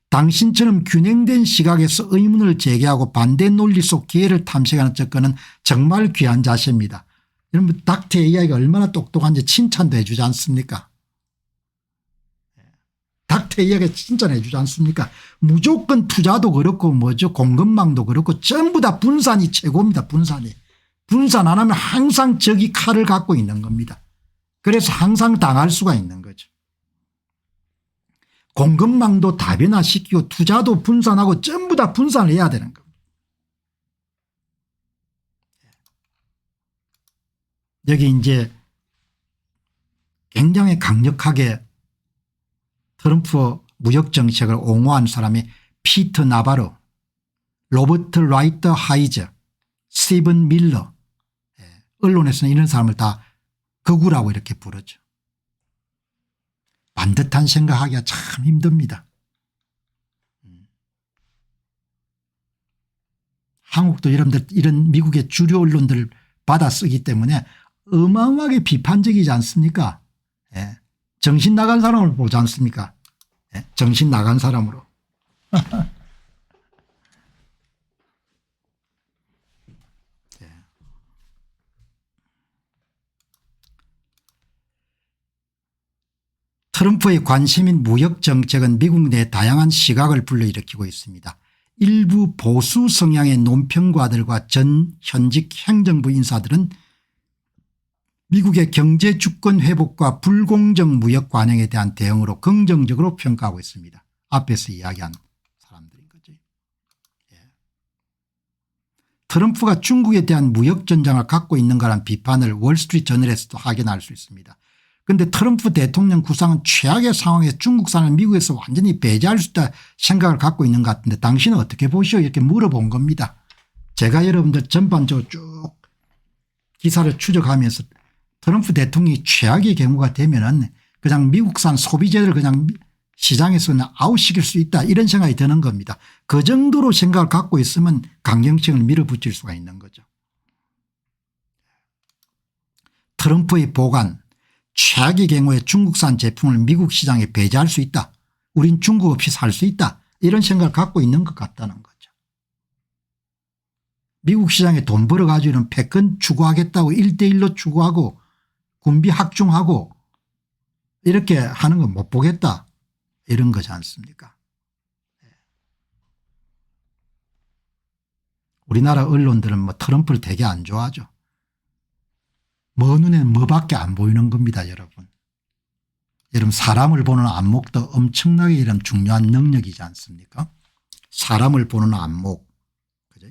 당신처럼 균형된 시각에서 의문을 제기하고 반대 논리 속 기회를 탐색하는 접근은 정말 귀한 자세입니다. 여러분 닥터 AI가 얼마나 똑똑한지 칭찬도 해주지 않습니까? 닥터 AI가 칭찬해 주지 않습니까? 무조건 투자도 그렇고 뭐죠, 공급망도 그렇고 전부 다 분산이 최고입니다. 분산이. 분산 안 하면 항상 적이 칼을 갖고 있는 겁니다. 그래서 항상 당할 수가 있는 거죠. 공급망도 다변화시키고 투자도 분산하고 전부 다 분산을 해야 되는 겁니다. 여기 이제 굉장히 강력하게 트럼프 무역정책을 옹호한 사람이 피터 나바로, 로버트 라이터 하이저, 스티븐 밀러, 언론에서는 이런 사람을 다 극우라고 이렇게 부르죠. 반듯한 생각하기가 참 힘듭니다. 한국도 여러분들 이런 미국의 주류 언론들을 받아쓰기 때문에 어마어마하게 비판적이지 않습니까? 예. 정신 나간 사람을 보지 않습니까? 예. 정신 나간 사람으로. 예. 트럼프의 관심인 무역정책은 미국 내 다양한 시각을 불러일으키고 있습니다. 일부 보수 성향의 논평가들과 전 현직 행정부 인사들은 미국의 경제 주권 회복과 불공정 무역 관행에 대한 대응으로 긍정적으로 평가하고 있습니다. 앞에서 이야기한 사람들인 거죠. 예. 트럼프가 중국에 대한 무역 전장을 갖고 있는가라는 비판을 월스트리트 저널에서도 확인할 수 있습니다. 그런데 트럼프 대통령 구상은 최악의 상황에서 중국산을 미국에서 완전히 배제할 수 있다 생각을 갖고 있는 것 같은데 당신은 어떻게 보시오? 이렇게 물어본 겁니다. 제가 여러분들 전반적으로 쭉 기사를 추적하면서 트럼프 대통령이 최악의 경우가 되면은 그냥 미국산 소비재를 그냥 시장에서 그냥 아웃시킬 수 있다 이런 생각이 드는 겁니다. 그 정도로 생각을 갖고 있으면 강경책을 밀어붙일 수가 있는 거죠. 트럼프의 보관, 최악의 경우에 중국산 제품을 미국 시장에 배제할 수 있다. 우린 중국 없이 살 수 있다. 이런 생각을 갖고 있는 것 같다는 거죠. 미국 시장에 돈 벌어가지고 이런 패권 추구하겠다고 1:1로 추구하고 군비 확충하고 이렇게 하는 건 못 보겠다. 이런 거지 않습니까? 우리나라 언론들은 뭐 트럼프를 되게 안 좋아하죠. 뭐 눈에는 뭐밖에 안 보이는 겁니다. 여러분. 여러분 사람을 보는 안목도 엄청나게 이런 중요한 능력이지 않습니까? 사람을 보는 안목. 그죠?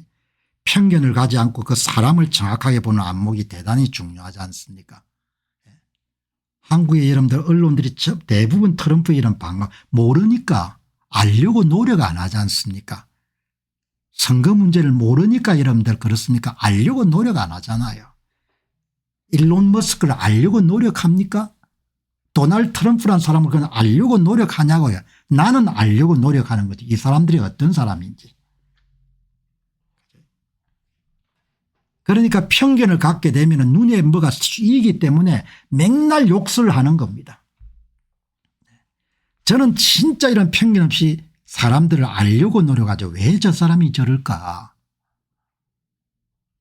편견을 가지 않고 그 사람을 정확하게 보는 안목이 대단히 중요하지 않습니까? 한국의 여러분들 언론들이 대부분 트럼프 이런 방법 모르니까 알려고 노력 안 하지 않습니까? 선거 문제를 모르니까 여러분들 그렇습니까? 알려고 노력 안 하잖아요. 일론 머스크를 알려고 노력합니까? 도널드 트럼프라는 사람을 그냥 알려고 노력하냐고요. 나는 알려고 노력하는 거지. 이 사람들이 어떤 사람인지. 그러니까 편견을 갖게 되면 눈에 뭐가 씌이기 때문에 맨날 욕설을 하는 겁니다. 저는 진짜 이런 편견 없이 사람들을 알려고 노력하죠. 왜 저 사람이 저럴까?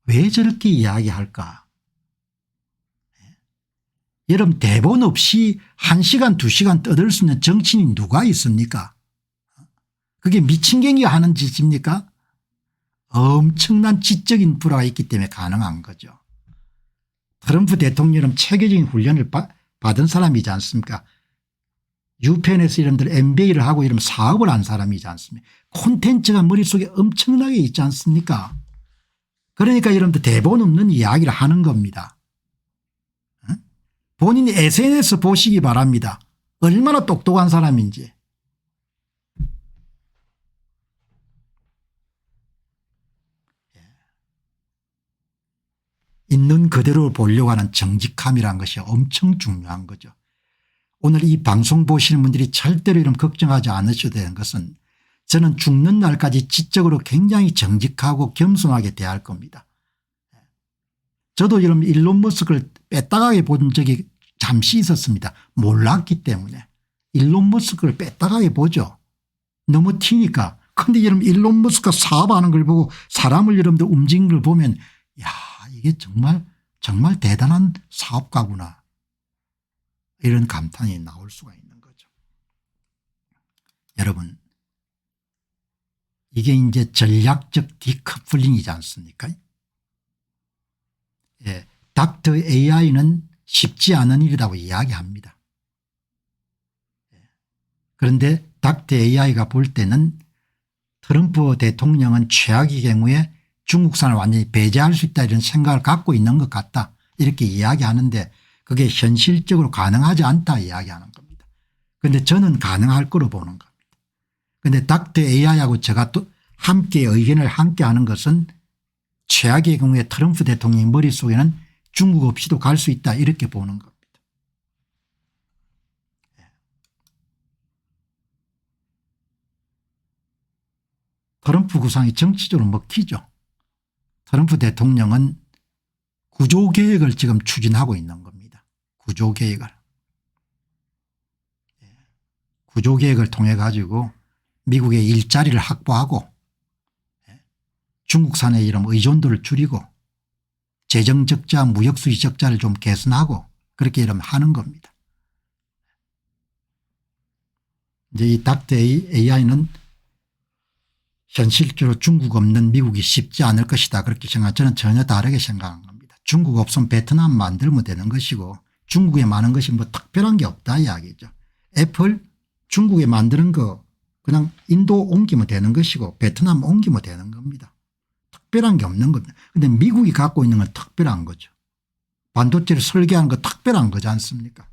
왜 저렇게 이야기할까? 여러분 대본 없이 1시간 2시간 떠들 수 있는 정치인이 누가 있습니까? 그게 미친경이가 하는 짓입니까? 엄청난 지적인 불화가 있기 때문에 가능한 거죠. 트럼프 대통령은 체계적인 훈련을 받은 사람이지 않습니까? 유펜에서 이런들 MBA를 하고 이러면 사업을 한 사람이지 않습니까? 콘텐츠가 머릿속에 엄청나게 있지 않습니까? 그러니까 여러분들 대본 없는 이야기를 하는 겁니다. 본인이 SNS 보시기 바랍니다. 얼마나 똑똑한 사람인지. 있는 그대로 보려고 하는 정직함이라는 것이 엄청 중요한 거죠. 오늘 이 방송 보시는 분들이 절대로 이런 걱정하지 않으셔도 되는 것은 저는 죽는 날까지 지적으로 굉장히 정직하고 겸손하게 대할 겁니다. 저도 여러분 일론 머스크를 빼따가게 본 적이 잠시 있었습니다. 몰랐기 때문에. 일론 머스크를 빼따가게 보죠. 너무 튀니까. 근데 여러분 일론 머스크가 사업하는 걸 보고 사람을 여러분들 움직이는 걸 보면 야 이게 정말 대단한 사업가구나 이런 감탄이 나올 수가 있는 거죠. 여러분 이게 이제 전략적 디커플링이지 않습니까? 예, 닥터 AI는 쉽지 않은 일이라고 이야기합니다. 그런데 닥터 AI가 볼 때는 트럼프 대통령은 최악의 경우에 중국산을 완전히 배제할 수 있다 이런 생각을 갖고 있는 것 같다 이렇게 이야기하는데 그게 현실적으로 가능하지 않다 이야기하는 겁니다. 그런데 저는 가능할 거로 보는 겁니다. 그런데 닥터 AI하고 제가 또 함께 의견을 함께 하는 것은 최악의 경우에 트럼프 대통령 머릿속에는 중국 없이도 갈 수 있다 이렇게 보는 겁니다. 트럼프 구상이 정치적으로 먹히죠. 트럼프 대통령은 구조개혁을 지금 추진하고 있는 겁니다. 구조개혁을. 구조개혁을 통해 가지고 미국의 일자리를 확보하고 중국산의 이런 의존도를 줄이고 재정적자 무역수지 적자를 좀 개선하고 그렇게 이러면 하는 겁니다. 이제 이 닥터 AI는 현실적으로 중국 없는 미국이 쉽지 않을 것이다 그렇게 생각 저는 전혀 다르게 생각한 겁니다. 중국 없으면 베트남 만들면 되는 것이고 중국에 많은 것이 뭐 특별한 게 없다 이야기죠. 애플 중국에 만드는 거 그냥 인도 옮기면 되는 것이고 베트남 옮기면 되는 겁니다. 특별한 게 없는 겁니다. 그런데 미국이 갖고 있는 건 특별한 거죠. 반도체를 설계하는 거 특별한 거지 않습니까?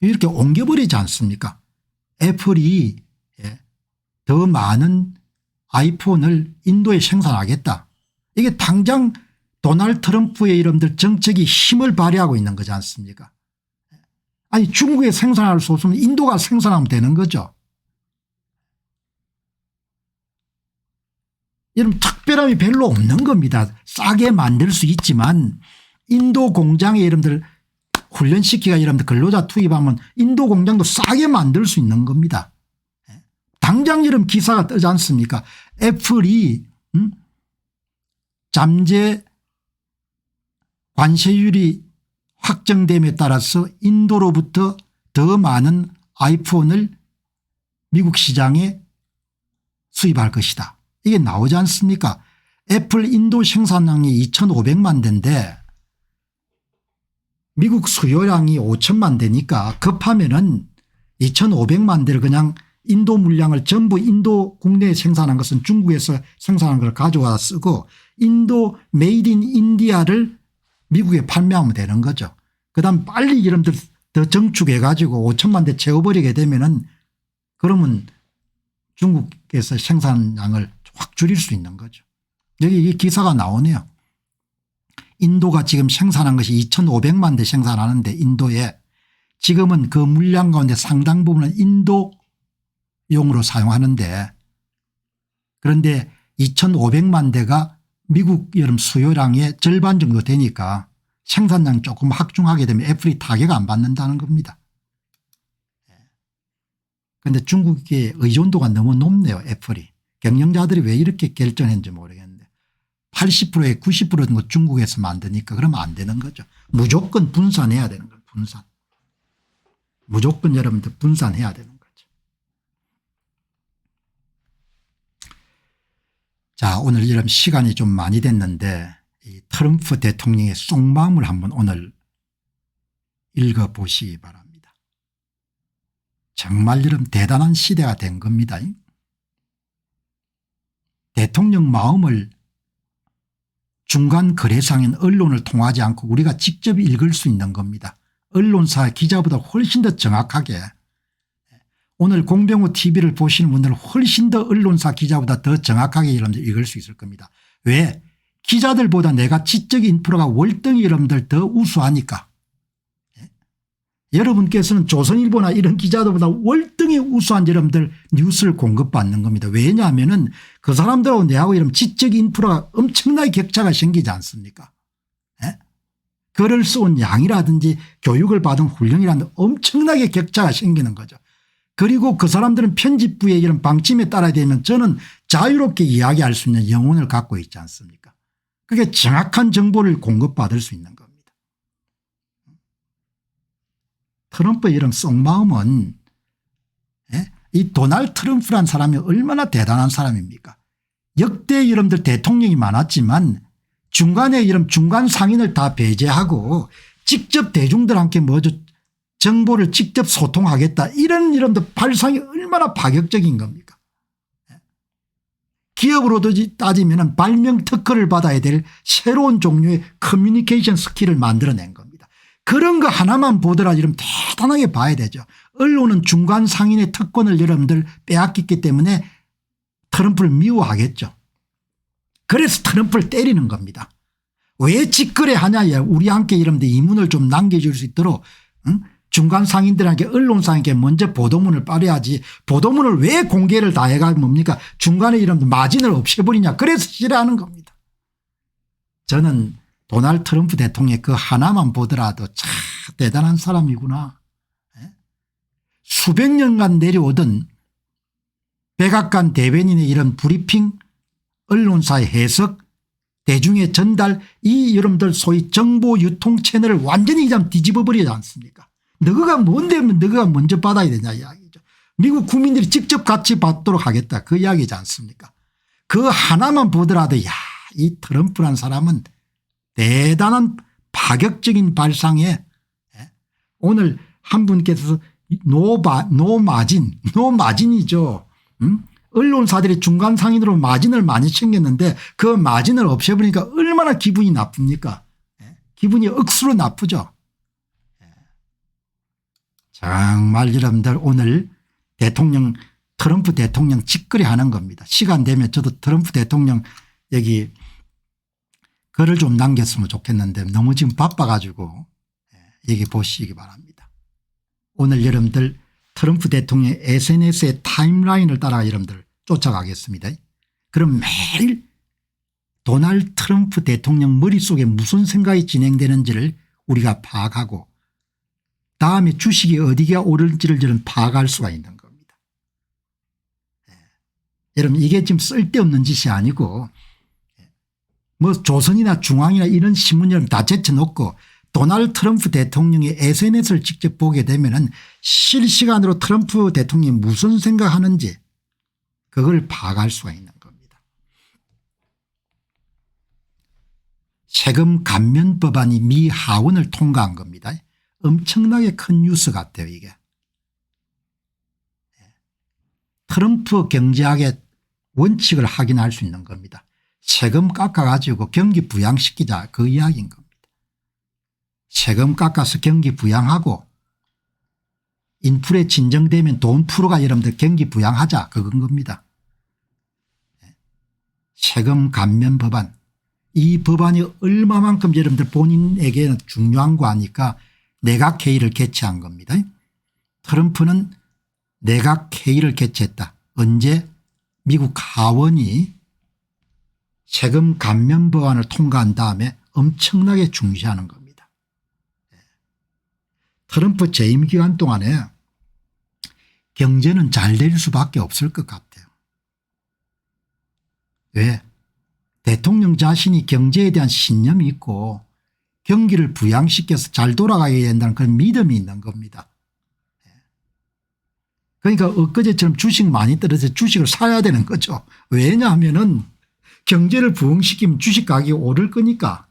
이렇게 옮겨버리지 않습니까? 애플이 더 많은 아이폰을 인도에 생산하겠다. 이게 당장 도널드 트럼프의 이름들 정책이 힘을 발휘하고 있는 거지 않습니까? 아니 중국에 생산할 수 없으면 인도가 생산하면 되는 거죠. 여러분 특별함이 별로 없는 겁니다. 싸게 만들 수 있지만 인도 공장의 여러분들 훈련시키가 여러분들 근로자 투입하면 인도 공장도 싸게 만들 수 있는 겁니다. 당장 여러분 기사가 뜨지 않습니까? 애플이 잠재 관세율이 확정됨에 따라서 인도로부터 더 많은 아이폰을 미국 시장에 수입할 것이다. 이게 나오지 않습니까? 애플 인도 생산량이 2,500만 대인데 미국 수요량이 5천만 대니까 급하면은 2,500만 대를 그냥 인도 물량을 전부 인도 국내에 생산한 것은 중국에서 생산한 걸 가져와 쓰고 인도 메이드 인 인디아를 미국에 판매하면 되는 거죠. 그다음 빨리 여러분들 더 정축해 가지고 5천만 대 채워버리게 되면은 그러면 중국에서 생산량을 확 줄일 수 있는 거죠. 여기 이 기사가 나오네요. 인도가 지금 생산한 것이 2,500만 대 생산하는데 인도에 지금은 그 물량 가운데 상당 부분은 인도용으로 사용하는데 그런데 2,500만 대가 미국 여름 수요량의 절반 정도 되니까 생산량 조금 확충하게 되면 애플이 타격 안 받는다는 겁니다. 그런데 중국의 의존도가 너무 높네요. 애플이. 경영자들이 왜 이렇게 결정했는지 모르겠는데 80%에 90% 정도 중국에서 만드니까 그러면 안 되는 거죠. 무조건 분산해야 되는 거예요. 분산. 무조건 여러분들 분산해야 되는 거죠. 자, 오늘 여러분 시간이 좀 많이 됐는데 이 트럼프 대통령의 속마음을 한번 오늘 읽어보시기 바랍니다. 정말 여러분 대단한 시대가 된 겁니다. 대통령 마음을 중간 거래상인 언론을 통하지 않고 우리가 직접 읽을 수 있는 겁니다. 언론사 기자보다 훨씬 더 정확하게 오늘 공병호 TV를 보시는 분들은 훨씬 더 언론사 기자보다 더 정확하게 여러분들 읽을 수 있을 겁니다. 왜? 기자들보다 내가 지적 인프라가 월등히 여러분들 더 우수하니까. 여러분께서는 조선일보나 이런 기자들보다 월등히 우수한 여러분들 뉴스를 공급받는 겁니다. 왜냐하면 그 사람들하고 내하고 이런 지적 인프라가 엄청나게 격차가 생기지 않습니까? 예? 글을 써온 양이라든지 교육을 받은 훈련이라든지 엄청나게 격차가 생기는 거죠. 그리고 그 사람들은 편집부의 이런 방침에 따라야 되면 저는 자유롭게 이야기할 수 있는 영혼을 갖고 있지 않습니까? 그게 정확한 정보를 공급받을 수 있는 겁니다. 트럼프의 이런 속마음은 이 도널드 트럼프란 사람이 얼마나 대단한 사람입니까? 역대 여러분들 대통령이 많았지만 중간에 이런 중간 상인을 다 배제하고 직접 대중들한테 뭐죠 정보를 직접 소통하겠다 이런 여러분들 발상이 얼마나 파격적인 겁니까? 기업으로도 따지면 발명 특허를 받아야 될 새로운 종류의 커뮤니케이션 스킬을 만들어낸 겁니다. 그런 거 하나만 보더라도 이러면 대단하게 봐야 되죠. 언론은 중간 상인의 특권을 여러분들 빼앗겼기 때문에 트럼프를 미워하겠죠. 그래서 트럼프를 때리는 겁니다. 왜 직거래하냐 우리 함께 여러분들 이문을 좀 남겨줄 수 있도록 중간 상인들에게 언론사에게 먼저 보도문을 빠려야지 보도문을 왜 공개를 다 해가지고 뭡니까 중간에 이런 마진을 없애버리냐 그래서 싫어하는 겁니다. 저는 도널드 트럼프 대통령 그 하나만 보더라도 참 대단한 사람이구나. 수백 년간 내려오던 백악관 대변인의 이런 브리핑 언론사의 해석 대중의 전달 이 여러분들 소위 정보 유통 채널을 완전히 그냥 뒤집어 버리지 않습니까? 너가 뭔데 너가 먼저 받아야 되냐 이야기죠. 미국 국민들이 직접 같이 받도록 하겠다 그 이야기지 않습니까? 그 하나만 보더라도 야, 이 트럼프란 사람은 대단한 파격적인 발상에 오늘 한 분께서 노마진이죠. 언론사들이 중간 상인으로 마진을 많이 챙겼는데 그 마진을 없애버리니까 얼마나 기분이 나쁩니까? 기분이 억수로 나쁘죠. 정말 여러분들 오늘 트럼프 대통령 직거래 하는 겁니다. 시간 되면 저도 트럼프 대통령 여기 글을 좀 남겼으면 좋겠는데 너무 지금 바빠가지고 여기 보시기 바랍니다. 오늘 여러분들 트럼프 대통령의 SNS의 타임라인을 따라 여러분들 쫓아가겠습니다. 그럼 매일 도널드 트럼프 대통령 머릿속에 무슨 생각이 진행되는지를 우리가 파악하고 다음에 주식이 어디가 오를지를 저는 파악할 수가 있는 겁니다. 여러분 이게 지금 쓸데없는 짓이 아니고 뭐 조선이나 중앙이나 이런 신문을 다 제쳐놓고 도널드 트럼프 대통령의 SNS를 직접 보게 되면은 실시간으로 트럼프 대통령이 무슨 생각하는지 그걸 파악할 수가 있는 겁니다. 세금 감면 법안이 미 하원을 통과한 겁니다. 엄청나게 큰 뉴스 같아요 이게. 트럼프 경제학의 원칙을 확인할 수 있는 겁니다. 세금 깎아가지고 경기 부양시키자 그 이야기인 겁니다. 세금 깎아서 경기 부양하고 인플레 진정되면 돈 풀어가 여러분들 경기 부양하자 그건 겁니다. 세금 감면 법안 이 법안이 얼마만큼 여러분들 본인에게는 중요한 거 아니까 내각회의를 개최한 겁니다. 트럼프는 내각회의를 개최했다. 언제 미국 하원이 세금 감면 법안을 통과한 다음에 엄청나게 중시하는 겁니다. 트럼프 재임 기간 동안에 경제는 잘 될 수밖에 없을 것 같아요. 왜? 대통령 자신이 경제에 대한 신념이 있고 경기를 부양시켜서 잘 돌아가야 된다는 그런 믿음이 있는 겁니다. 그러니까 엊그제처럼 주식 많이 떨어져서 주식을 사야 되는 거죠. 왜냐하면은 경제를 부흥시키면 주식 가격이 오를 거니까.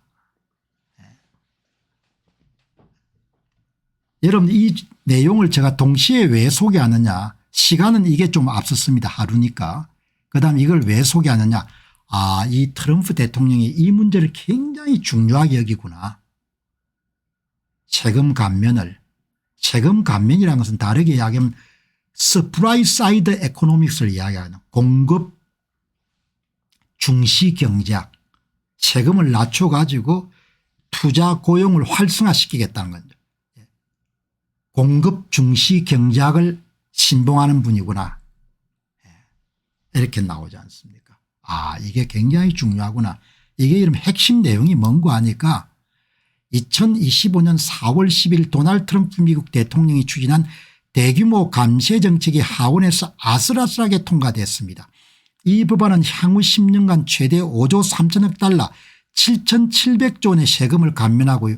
여러분 이 내용을 제가 동시에 왜 소개하느냐. 시간은 이게 좀 앞섰습니다. 하루니까. 그다음 이걸 왜 소개하느냐. 아, 이 트럼프 대통령이 이 문제를 굉장히 중요하게 여기구나. 세금 감면이라는 것은 다르게 이야기하면 서프라이 사이드 에코노믹스를 이야기하는 공급 중시 경제학 세금을 낮춰 가지고 투자 고용을 활성화시키겠다는 거죠. 공급 중시 경제학을 신봉하는 분이구나 이렇게 나오지 않습니까? 아, 이게 굉장히 중요하구나. 이게 이런 핵심 내용이 뭔고 하니까 2025년 4월 10일 도널드 트럼프 미국 대통령이 추진한 대규모 감세 정책이 하원에서 아슬아슬하게 통과됐습니다. 이 법안은 향후 10년간 최대 5조 3천억 달러 7,700조 원의 세금을 감면하고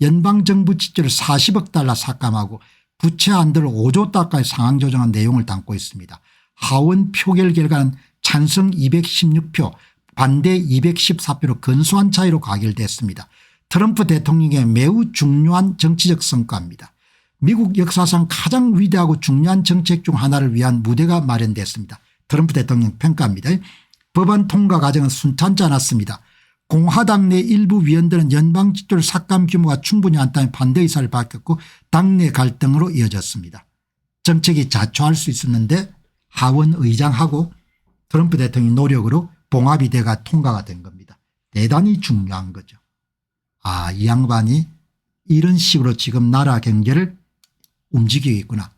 연방정부 지출을 40억 달러 삭감하고 부채 한도를 5조 달러까지 상향 조정한 내용을 담고 있습니다. 하원 표결 결과는 찬성 216표 반대 214표로 근소한 차이로 가결됐습니다. 트럼프 대통령의 매우 중요한 정치적 성과입니다. 미국 역사상 가장 위대하고 중요한 정책 중 하나를 위한 무대가 마련됐습니다. 트럼프 대통령 평가입니다. 법안 통과 과정은 순탄치 않았습니다. 공화당 내 일부 위원들은 연방지출 삭감 규모가 충분히 않다는 반대 의사를 밝혔고 당내 갈등으로 이어졌습니다. 정책이 자초할 수 있었는데 하원 의장하고 트럼프 대통령 노력으로 봉합이 돼가 통과가 된 겁니다. 대단히 중요한 거죠. 아, 이 양반이 이런 식으로 지금 나라 경제를 움직이고 있구나.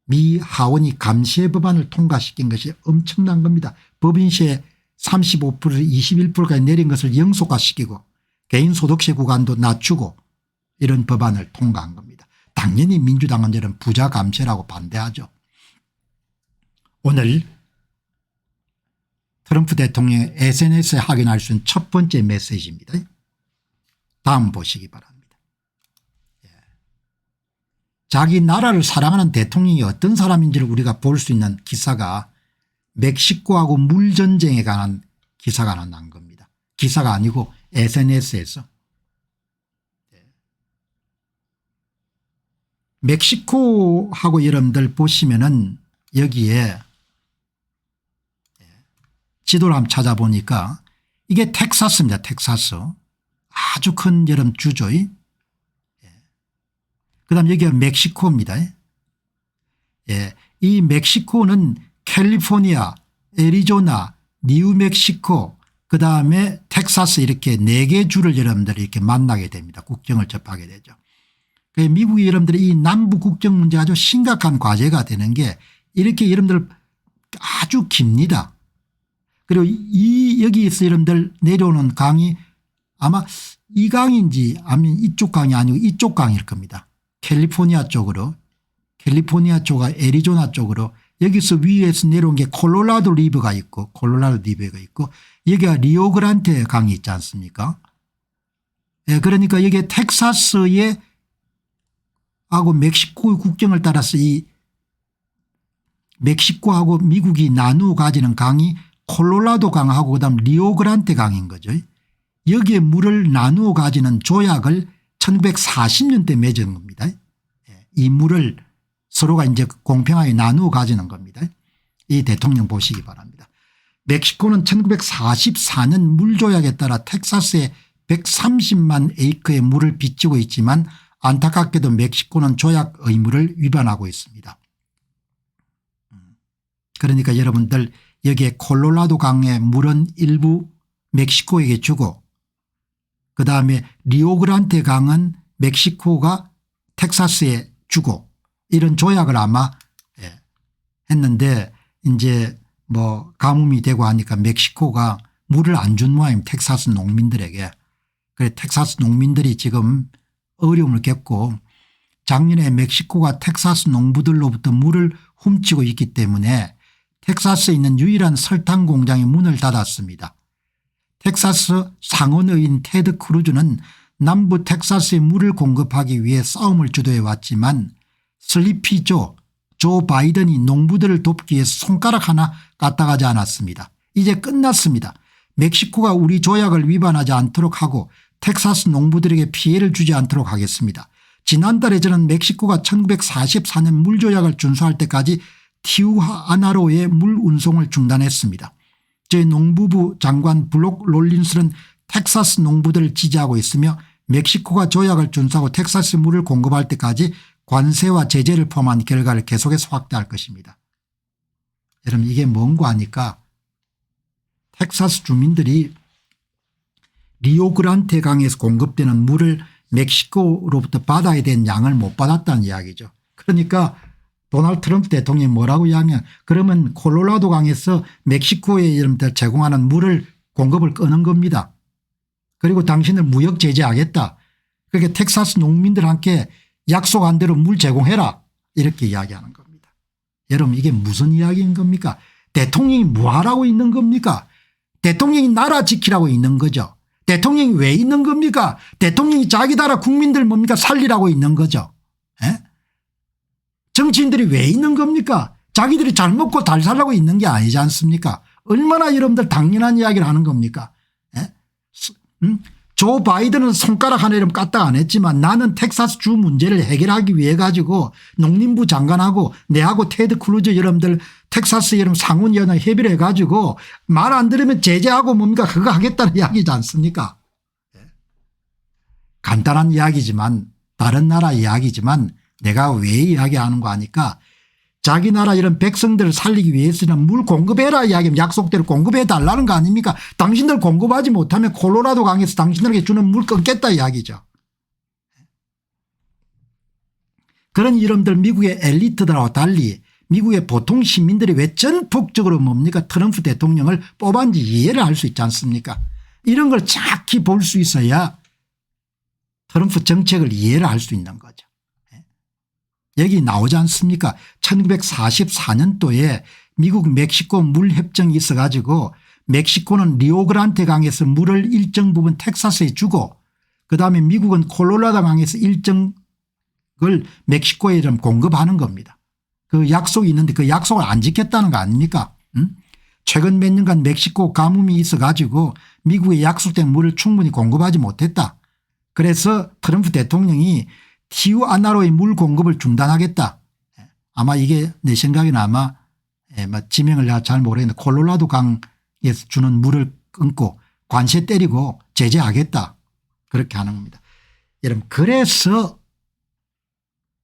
미 하원이 감세 법안을 통과시킨 것이 엄청난 겁니다. 법인세 35%에서 21%까지 내린 것을 영속화시키고 개인소득세 구간도 낮추고 이런 법안을 통과한 겁니다. 당연히 민주당은 이런 부자 감세라고 반대하죠. 오늘 트럼프 대통령의 SNS에 확인할 수 있는 첫 번째 메시지입니다. 다음 보시기 바랍니다. 자기 나라를 사랑하는 대통령이 어떤 사람인지를 우리가 볼 수 있는 기사가 멕시코하고 물전쟁에 관한 기사가 하나 난 겁니다. 기사가 아니고 SNS에서. 멕시코하고 여러분들 보시면은 여기에 지도를 한번 찾아보니까 이게 텍사스입니다. 텍사스. 아주 큰 여름 주죠. 그다음 여기가 멕시코입니다. 예, 이 멕시코는 캘리포니아, 애리조나, 뉴멕시코 그다음에 텍사스 이렇게 4개 주를 여러분들이 이렇게 만나게 됩니다. 국경을 접하게 되죠. 미국이 여러분들이 이 남북 국경 문제가 아주 심각한 과제가 되는 게 이렇게 여러분들 아주 깁니다. 그리고 여기에서 여러분들 내려오는 강이 아마 이 강인지 아니면 이쪽 강이 아니고 이쪽 강일 겁니다. 캘리포니아 쪽으로 캘리포니아 쪽과 애리조나 쪽으로 여기서 위에서 내려온 게 콜로라도 리버가 있고 여기가 리오그란테 강이 있지 않습니까? 예, 그러니까 여기에 텍사스에 하고 멕시코 국경을 따라서 이 멕시코하고 미국이 나누어 가지는 강이 콜로라도 강하고 그다음 리오그란테 강인 거죠. 여기에 물을 나누어 가지는 조약을 1940년대 맺은 겁니다. 이 물을 서로가 이제 공평하게 나누어 가지는 겁니다. 이 대통령 보시기 바랍니다. 멕시코는 1944년 물조약에 따라 텍사스에 130만 에이커의 물을 빚지고 있지만 안타깝게도 멕시코는 조약 의무를 위반하고 있습니다. 그러니까 여러분들 여기에 콜로라도 강의 물은 일부 멕시코에게 주고 그다음에 리오그란테 강은 멕시코가 텍사스에 주고 이런 조약을 아마 했는데 이제 뭐 가뭄이 되고 하니까 멕시코가 물을 안 준 모양입니다. 텍사스 농민들에게. 그래 텍사스 농민들이 지금 어려움을 겪고 작년에 멕시코가 텍사스 농부들로부터 물을 훔치고 있기 때문에 텍사스에 있는 유일한 설탕 공장이 문을 닫았습니다. 텍사스 상원의원 테드 크루즈는 남부 텍사스에 물을 공급하기 위해 싸움을 주도해 왔지만 슬리피 조 바이든이 농부들을 돕기 위해서 손가락 하나 까딱하지 않았습니다. 이제 끝났습니다. 멕시코가 우리 조약을 위반하지 않도록 하고 텍사스 농부들에게 피해를 주지 않도록 하겠습니다. 지난달에 저는 멕시코가 1944년 물조약을 준수할 때까지 티우아나로의 물 운송을 중단했습니다. 저희 농부부 장관 블록 롤린스는 텍사스 농부들을 지지하고 있으며 멕시코가 조약을 준수하고 텍사스 물을 공급할 때까지 관세와 제재를 포함한 결과를 계속해서 확대할 것입니다. 여러분 이게 뭔고 하니까 텍사스 주민들이 리오그란테 강에서 공급되는 물을 멕시코로부터 받아야 된 양을 못 받았다는 이야기죠. 그러니까 도널드 트럼프 대통령이 뭐라고 이야기하냐, 그러면 콜로라도 강에서 멕시코에 여러분들 제공하는 물을 공급을 끄는 겁니다. 그리고 당신을 무역 제재하겠다. 그렇게 텍사스 농민들 함께 약속한 대로 물 제공해라, 이렇게 이야기하는 겁니다. 여러분 이게 무슨 이야기인 겁니까? 대통령이 뭐하라고 있는 겁니까? 대통령이 나라 지키라고 있는 거죠. 대통령이 왜 있는 겁니까? 대통령이 자기 나라 국민들 뭡니까? 살리라고 있는 거죠. 에? 정치인들이 왜 있는 겁니까? 자기들이 잘 먹고 잘 살라고 있는 게 아니지 않습니까? 얼마나 여러분들 당연한 이야기를 하는 겁니까? 에? 조 바이든은 손가락 하나 이름 까딱 안 했지만 나는 텍사스 주 문제를 해결하기 위해 가지고 농림부 장관하고 내하고 테드 크루즈 여러분들 텍사스 여러분 상원위원회 협의를 해가지고 말 안 들으면 제재하고 뭡니까 그거 하겠다는 이야기지 않습니까? 간단한 이야기지만 다른 나라 이야기지만 내가 왜 이야기하는 거 아니까 자기 나라 이런 백성들을 살리기 위해서는 물 공급해라 이야기하면 약속대로 공급해 달라는 거 아닙니까? 당신들 공급하지 못하면 콜로라도 강에서 당신들에게 주는 물 끊겠다 이야기죠. 그런 이름들 미국의 엘리트들하고 달리 미국의 보통 시민들이 왜 전폭적으로 뭡니까 트럼프 대통령을 뽑았는지 이해를 할 수 있지 않습니까? 이런 걸 정확히 볼 수 있어야 트럼프 정책을 이해를 할 수 있는 거죠. 여기 나오지 않습니까? 1944년도에 미국 멕시코 물 협정이 있어 가지고 멕시코는 리오그란테 강에서 물을 일정 부분 텍사스에 주고 그다음에 미국은 콜로라도 강에서 일정을 멕시코에 좀 공급하는 겁니다. 그 약속이 있는데 그 약속을 안 지켰다는 거 아닙니까? 최근 몇 년간 멕시코 가뭄이 있어 가지고 미국의 약속된 물을 충분히 공급하지 못했다. 그래서 트럼프 대통령이 티우아나로의 물 공급을 중단하겠다. 아마 이게 내 생각에는 아마 지명을 내가 잘 모르겠는데 콜로라도 강에서 주는 물을 끊고 관세 때리고 제재하겠다. 그렇게 하는 겁니다. 여러분 그래서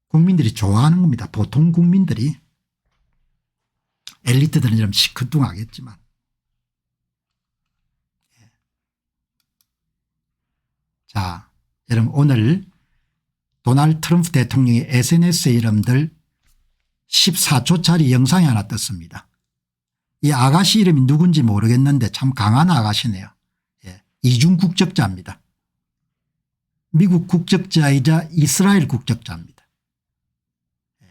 국민들이 좋아하는 겁니다. 보통 국민들이. 엘리트들은 좀 시큰둥하겠지만. 자, 여러분 오늘 도널드 트럼프 대통령의 SNS에 이름들 14초짜리 영상이 하나 떴습니다. 이 아가씨 이름이 누군지 모르겠는데 참 강한 아가씨네요. 예, 이중 국적자입니다. 미국 국적자이자 이스라엘 국적자입니다. 예,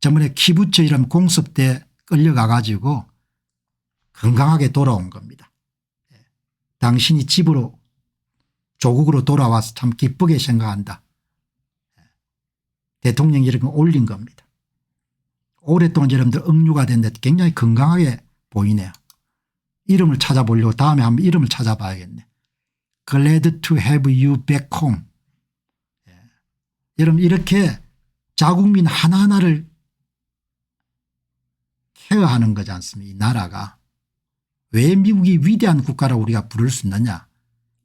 저번에 키부츠 이름 공습 때 끌려가 가지고 건강하게 돌아온 겁니다. 예, 당신이 집으로 조국으로 돌아와서 참 기쁘게 생각한다. 대통령이 이렇게 올린 겁니다. 오랫동안 여러분들 억류가 됐는데 굉장히 건강하게 보이네요. 이름을 찾아보려고 다음에 한번 이름을 찾아봐야겠네. Glad to have you back home. 예. 여러분 이렇게 자국민 하나하나를 케어하는 거지 않습니까? 이 나라가. 왜 미국이 위대한 국가라고 우리가 부를 수 있느냐.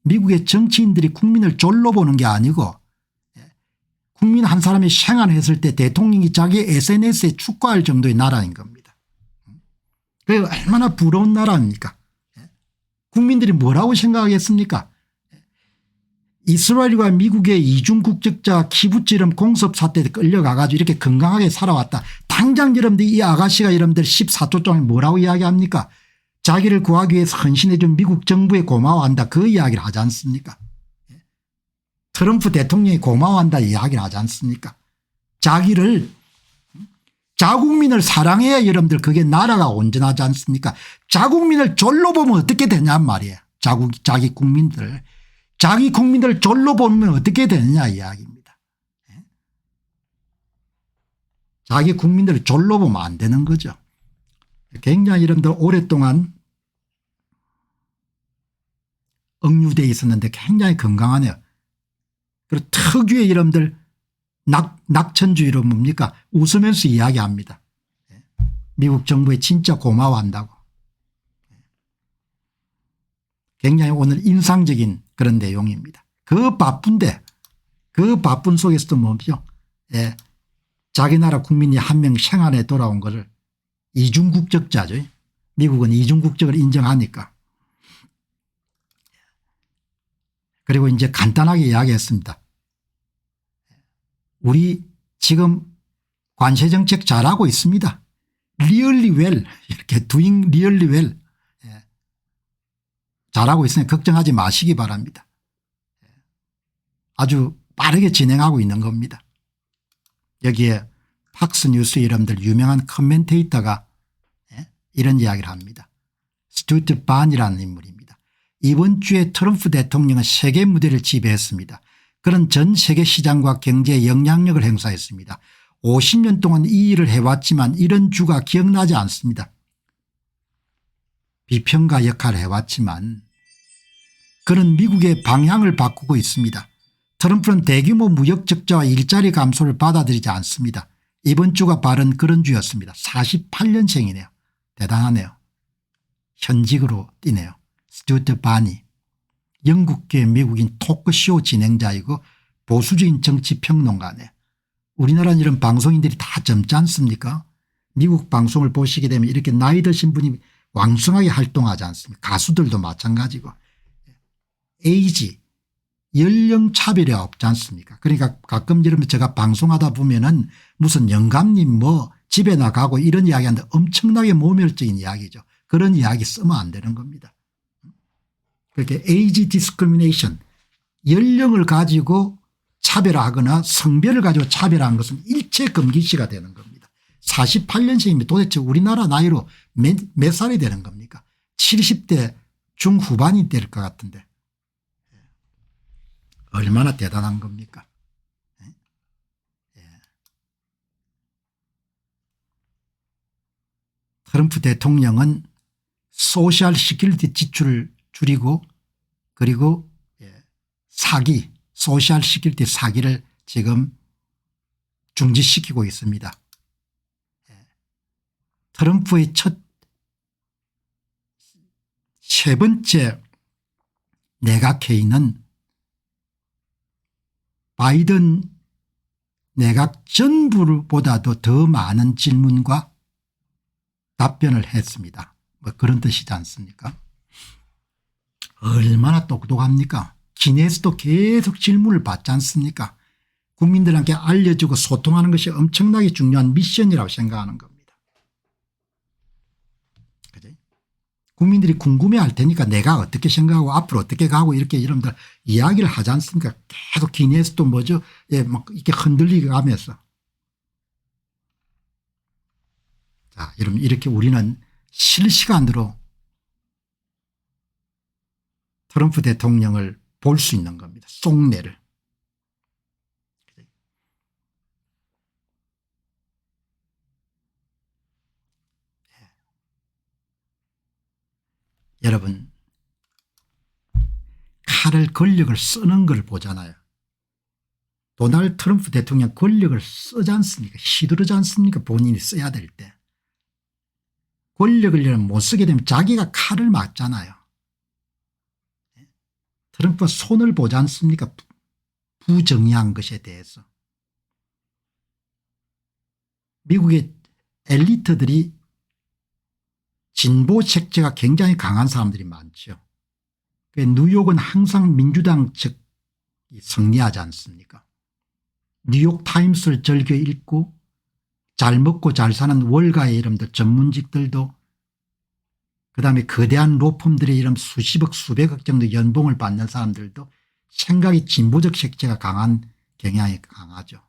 미국의 정치인들이 국민을 졸로 보는 게 아니고 국민 한 사람이 생활했을 때 대통령이 자기 SNS에 축구할 정도의 나라인 겁니다. 그게 얼마나 부러운 나라입니까? 국민들이 뭐라고 생각하겠습니까? 이스라엘과 미국의 이중 국적자 키부츠 이름 공습 사태에 끌려가 가지고 이렇게 건강하게 살아왔다. 당장 여러분들 이 아가씨가 여러분들 14조 동안 뭐라고 이야기합니까? 자기를 구하기 위해서 헌신해 준 미국 정부에 고마워한다. 그 이야기를 하지 않습니까? 트럼프 대통령이 고마워한다 이야기를 하지 않습니까? 자기를 자국민을 사랑해야 여러분들 그게 나라가 온전하지 않습니까? 자국민을 졸로 보면 어떻게 되냐 말이에요. 자기 국민들. 자기 국민들을 졸로 보면 어떻게 되느냐 이야기입니다. 자기 국민들을 졸로 보면 안 되는 거죠. 굉장히 여러분들 오랫동안 억류되어 있었는데 굉장히 건강하네요. 그리고 특유의 여러분들 낙천주의로 뭡니까 웃으면서 이야기합니다. 미국 정부에 진짜 고마워한다고. 굉장히 오늘 인상적인 그런 내용입니다. 그 바쁜데 그 바쁜 속에서도 뭐죠. 예, 자기 나라 국민이 한 명 생활에 돌아온 것을 이중국적자죠. 미국은 이중국적을 인정하니까. 그리고 이제 간단하게 이야기했습니다. 우리 지금 관세정책 잘하고 있습니다. really well 이렇게 doing really well 잘하고 있으니 걱정하지 마시기 바랍니다. 아주 빠르게 진행하고 있는 겁니다. 여기에 팍스뉴스 여러분들 유명한 커멘테이터가 이런 이야기를 합니다. 스튜어트 반이라는 인물입니다. 이번 주에 트럼프 대통령은 세계 무대를 지배했습니다. 그런 전 세계 시장과 경제에 영향력을 행사했습니다. 50년 동안 이 일을 해왔지만 이런 주가 기억나지 않습니다. 비평가 역할을 해왔지만 그는 미국의 방향을 바꾸고 있습니다. 트럼프는 대규모 무역 적자와 일자리 감소를 받아들이지 않습니다. 이번 주가 바른 그런 주였습니다. 48년생이네요. 대단하네요. 현직으로 뛰네요. 스튜어트 바니. 영국계 미국인 토크쇼 진행자이고 보수적인 정치평론가네. 우리나라는 이런 방송인들이 다 젊지 않습니까? 미국 방송을 보시게 되면 이렇게 나이 드신 분이 왕성하게 활동하지 않습니까? 가수들도 마찬가지고. 에이지 연령 차별이 없지 않습니까? 그러니까 가끔 여러분 제가 방송하다 보면은 무슨 영감님 뭐 집에 나가고 이런 이야기하는데 엄청나게 모멸적인 이야기죠. 그런 이야기 쓰면 안 되는 겁니다. 그렇게 에이지 디스크리미네이션 연령을 가지고 차별하거나 성별을 가지고 차별하는 것은 일체 금기시가 되는 겁니다. 48년생이면 도대체 우리나라 나이로 몇 살이 되는 겁니까? 70대 중후반이 될 것 같은데 얼마나 대단한 겁니까? 트럼프 대통령은 소셜 시큐리티 지출을 줄이고 그리고 사기 소셜 시큐리티 사기를 지금 중지시키고 있습니다. 트럼프의 세 번째 내각회의는 바이든 내각 전부보다도 더 많은 질문과 답변을 했습니다. 뭐 그런 뜻이지 않습니까? 얼마나 똑똑합니까? 기내에서도 계속 질문을 받지 않습니까? 국민들에게 알려주고 소통하는 것이 엄청나게 중요한 미션이라고 생각하는 겁니다. 그죠? 국민들이 궁금해할 테니까 내가 어떻게 생각하고 앞으로 어떻게 가고 이렇게 여러분들 이야기를 하지 않습니까? 계속 기내에서도 뭐죠? 막 이렇게 흔들리게 하면서. 자, 여러분 이렇게 우리는 실시간으로 트럼프 대통령을 볼 수 있는 겁니다. 속내를. 여러분 칼을 권력을 쓰는 걸 보잖아요. 도널드 트럼프 대통령 권력을 쓰지 않습니까? 휘두르지 않습니까? 본인이 써야 될 때. 권력을 못 쓰게 되면 자기가 칼을 맞잖아요. 트럼프가 손을 보지 않습니까? 부정의한 것에 대해서. 미국의 엘리트들이 진보 색채가 굉장히 강한 사람들이 많죠. 뉴욕은 항상 민주당 측이 승리하지 않습니까? 뉴욕 타임스를 즐겨 읽고 잘 먹고 잘 사는 월가의 이름들 전문직들도 그다음에 거대한 로펌들의 이름 수십억 수백억 정도 연봉을 받는 사람들도 생각이 진보적 색채가 강한 경향이 강하죠.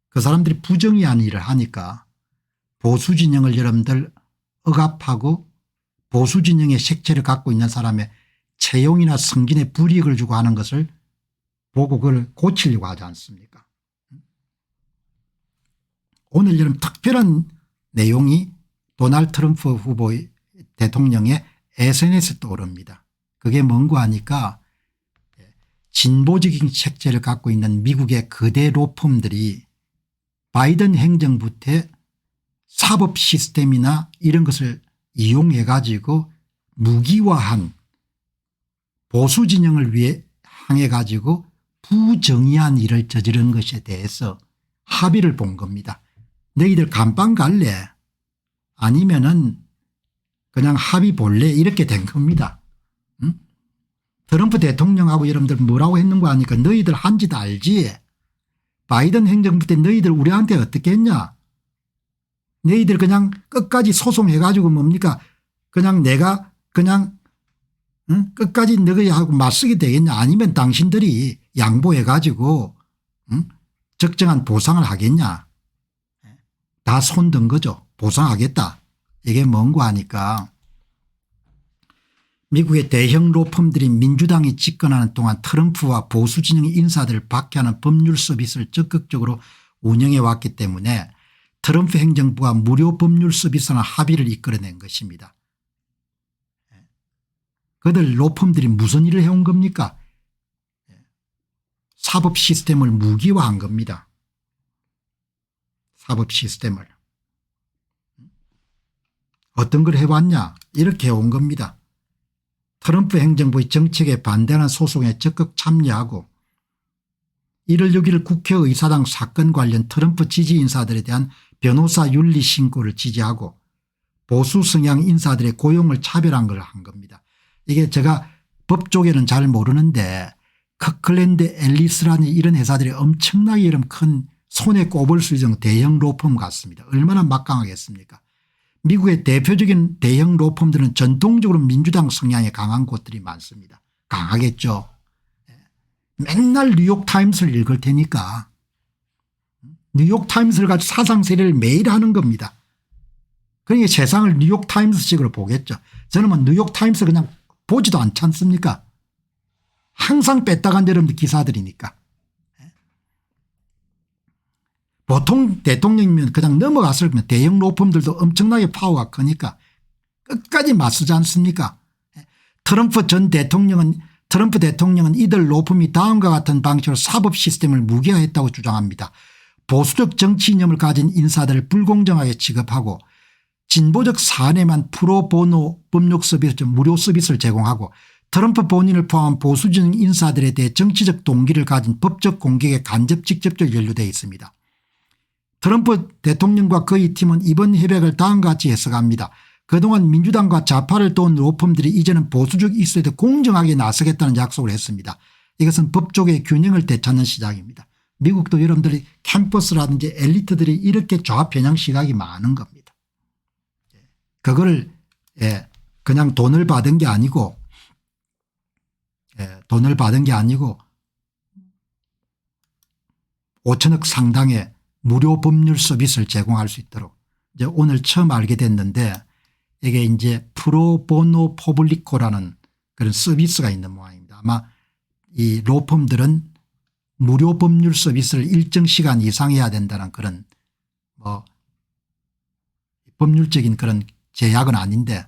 그 사람들이 부정의한 일을 하니까 보수진영을 여러분들 억압하고 보수진영의 색채를 갖고 있는 사람의 채용이나 승진에 불이익을 주고 하는 것을 보고 그걸 고치려고 하지 않습니까? 오늘 여러분 특별한 내용이 도널드 트럼프 후보의 대통령의 SNS에 떠오릅니다. 그게 뭔고 하니까 진보적인 색채를 갖고 있는 미국의 거대 로펌들이 바이든 행정부 때 사법 시스템이나 이런 것을 이용해 가지고 무기화한 보수 진영을 위해 향해 가지고 부정의한 일을 저지른 것에 대해서 합의를 본 겁니다. 너희들 감방 갈래? 아니면은 그냥 합의 볼래? 이렇게 된 겁니다. 트럼프 대통령하고 여러분들 뭐라고 했는 거 아니까 너희들 한지도 알지. 바이든 행정부 때 너희들 우리한테 어떻게 했냐. 너희들 그냥 끝까지 소송해 가지고 뭡니까 그냥 내가 그냥 끝까지 너희하고 맞서게 되겠냐. 아니면 당신들이 양보해 가지고 적정한 보상을 하겠냐. 다 손든 거죠. 보상하겠다. 이게 뭔고 하니까 미국의 대형 로펌들이 민주당이 집권하는 동안 트럼프와 보수 진영 인사들을 박해하는 법률 서비스를 적극적으로 운영해 왔기 때문에 트럼프 행정부가 무료 법률 서비스라는 합의를 이끌어낸 것입니다. 그들 로펌들이 무슨 일을 해온 겁니까? 사법 시스템을 무기화한 겁니다. 사법 시스템을. 어떤 걸 해왔냐 이렇게 해온 겁니다. 트럼프 행정부의 정책에 반대하는 소송에 적극 참여하고 1월 6일 국회의사당 사건 관련 트럼프 지지 인사들에 대한 변호사 윤리 신고를 지지하고 보수 성향 인사들의 고용을 차별한 걸 한 겁니다. 이게 제가 법 쪽에는 잘 모르는데 커클랜드 앨리스라는 이런 회사들이 엄청나게 이런 큰 손에 꼽을 수 있는 대형 로펌 같습니다. 얼마나 막강하겠습니까. 미국의 대표적인 대형 로펌들은 전통적으로 민주당 성향이 강한 곳들이 많습니다. 강하겠죠. 맨날 뉴욕타임스를 읽을 테니까 뉴욕타임스를 가지고 사상세례를 매일 하는 겁니다. 그러니까 세상을 뉴욕타임스식으로 보겠죠. 저는 뭐 뉴욕타임스 그냥 보지도 않지 않습니까. 항상 뺐다간 여러분들 기사들이니까. 보통 대통령이면 그냥 넘어갔을 거면 대형 로펌들도 엄청나게 파워가 크니까 끝까지 맞서지 않습니까. 트럼프 대통령은 이들 로펌이 다음과 같은 방식으로 사법 시스템을 무기화했다고 주장합니다. 보수적 정치 이념을 가진 인사들을 불공정하게 취급하고 진보적 사안에만 프로보노 법률 서비스 무료 서비스를 제공하고 트럼프 본인을 포함한 보수적 인사들에 대해 정치적 동기를 가진 법적 공격에 간접 직접적으로 연루되어 있습니다. 트럼프 대통령과 그의 팀은 이번 협약을 다음과 같이 해석합니다. 그동안 민주당과 좌파를 도운 로펌들이 이제는 보수적 이슈에도 공정하게 나서겠다는 약속을 했습니다. 이것은 법조계의 균형을 되찾는 시작입니다. 미국도 여러분들이 캠퍼스라든지 엘리트들이 이렇게 좌편향 시각이 많은 겁니다. 그거를 그냥 돈을 받은 게 아니고 5천억 상당의 무료 법률 서비스를 제공할 수 있도록 이제 오늘 처음 알게 됐는데 이게 이제 프로보노 포블리코라는 그런 서비스가 있는 모양입니다. 아마 이 로펌들은 무료 법률 서비스를 일정 시간 이상 해야 된다는 그런 뭐 법률적인 그런 제약은 아닌데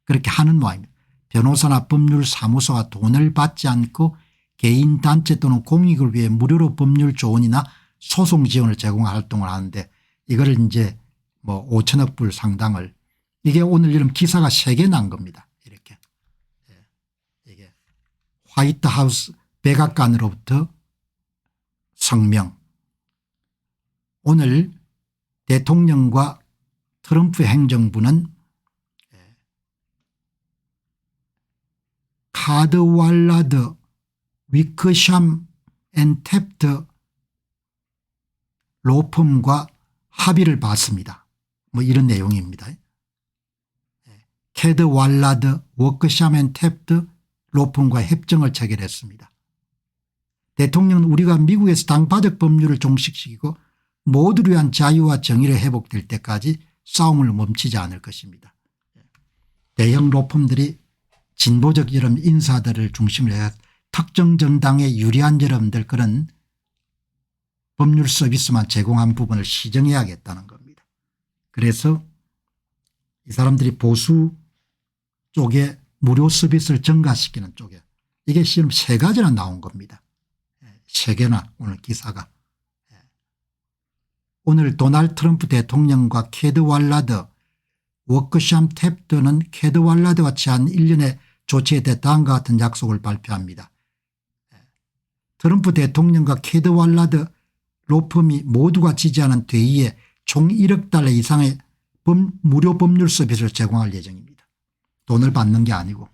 그렇게 하는 모양입니다. 변호사나 법률사무소가 돈을 받지 않고 개인단체 또는 공익을 위해 무료로 법률 조언이나 소송 지원을 제공할 활동을 하는데 이거를 이제 뭐 5천억 불 상당을 이게 오늘 이런 기사가 3개 난 겁니다. 이렇게. 이게 화이트하우스 백악관으로부터 성명. 오늘 대통령과 트럼프 행정부는 카드왈라드 위크샴 앤 탭트 로펌과 합의를 봤습니다. 뭐 이런 내용입니다. 캐드왈라드 워크샴 앤 탭트 로펌과 협정을 체결했습니다. 대통령은 우리가 미국에서 당파적 법률을 종식시키고 모두를 위한 자유와 정의를 회복될 때까지 싸움을 멈추지 않을 것입니다. 대형 로펌들이 진보적 여러분 인사들을 중심으로 해서 특정 정당에 유리한 여러분들 그런 법률 서비스만 제공한 부분을 시정해야겠다는 겁니다. 그래서 이 사람들이 보수 쪽에 무료 서비스를 증가시키는 쪽에 이게 지금 3가지나 나온 겁니다. 3개나 오늘 기사가. 오늘 도널드 트럼프 대통령과 캐드왈라드 워크샴 탭트는 캐드왈라드와 제한 1년의 조치에 대해 다음과 같은 약속을 발표합니다. 트럼프 대통령과 캐드왈라드 로펌이 모두가 지지하는 대의에 총 1억 달러 이상의 무료 법률 서비스를 제공할 예정입니다. 돈을 받는 게 아니고.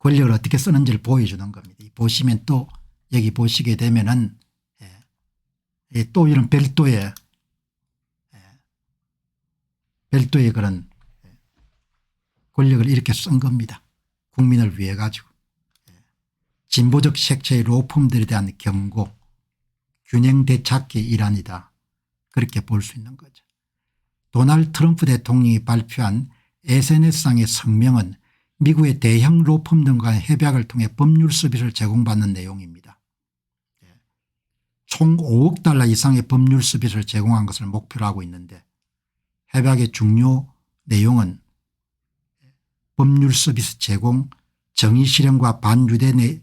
권력을 어떻게 쓰는지를 보여주는 겁니다. 보시면 또 여기 보시게 되면은 또 이런 별도의 그런 권력을 이렇게 쓴 겁니다. 국민을 위해 가지고. 진보적 색채의 로펌들에 대한 경고, 균형 되찾기 일환이다. 그렇게 볼 수 있는 거죠. 도널드 트럼프 대통령이 발표한 SNS상의 성명은 미국의 대형 로펌 등과의 협약을 통해 법률 서비스를 제공받는 내용입니다. 총 5억 달러 이상의 법률 서비스를 제공한 것을 목표로 하고 있는데 협약의 중요 내용은 법률 서비스 제공, 정의 실현과 반유대주의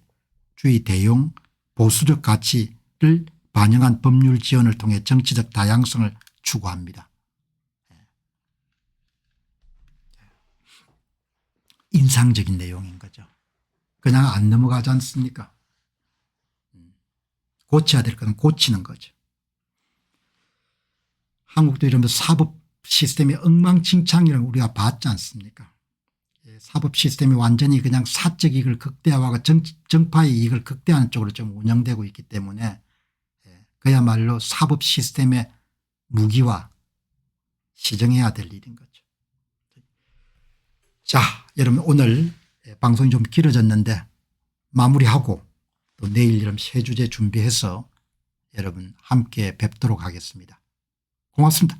대용, 보수적 가치를 반영한 법률 지원을 통해 정치적 다양성을 추구합니다. 인상적인 내용인 거죠. 그냥 안 넘어가지 않습니까? 고쳐야 될 건 고치는 거죠. 한국도 이러면 사법 시스템이 엉망진창이라는 우리가 봤지 않습니까? 사법 시스템이 완전히 그냥 사적 이익을 극대화하고 정파의 이익을 극대화하는 쪽으로 좀 운영되고 있기 때문에 그야말로 사법 시스템의 무기화 시정해야 될 일인 거죠. 자, 여러분 오늘 방송이 좀 길어졌는데 마무리하고 또 내일 여러분 새 주제 준비해서 여러분 함께 뵙도록 하겠습니다. 고맙습니다.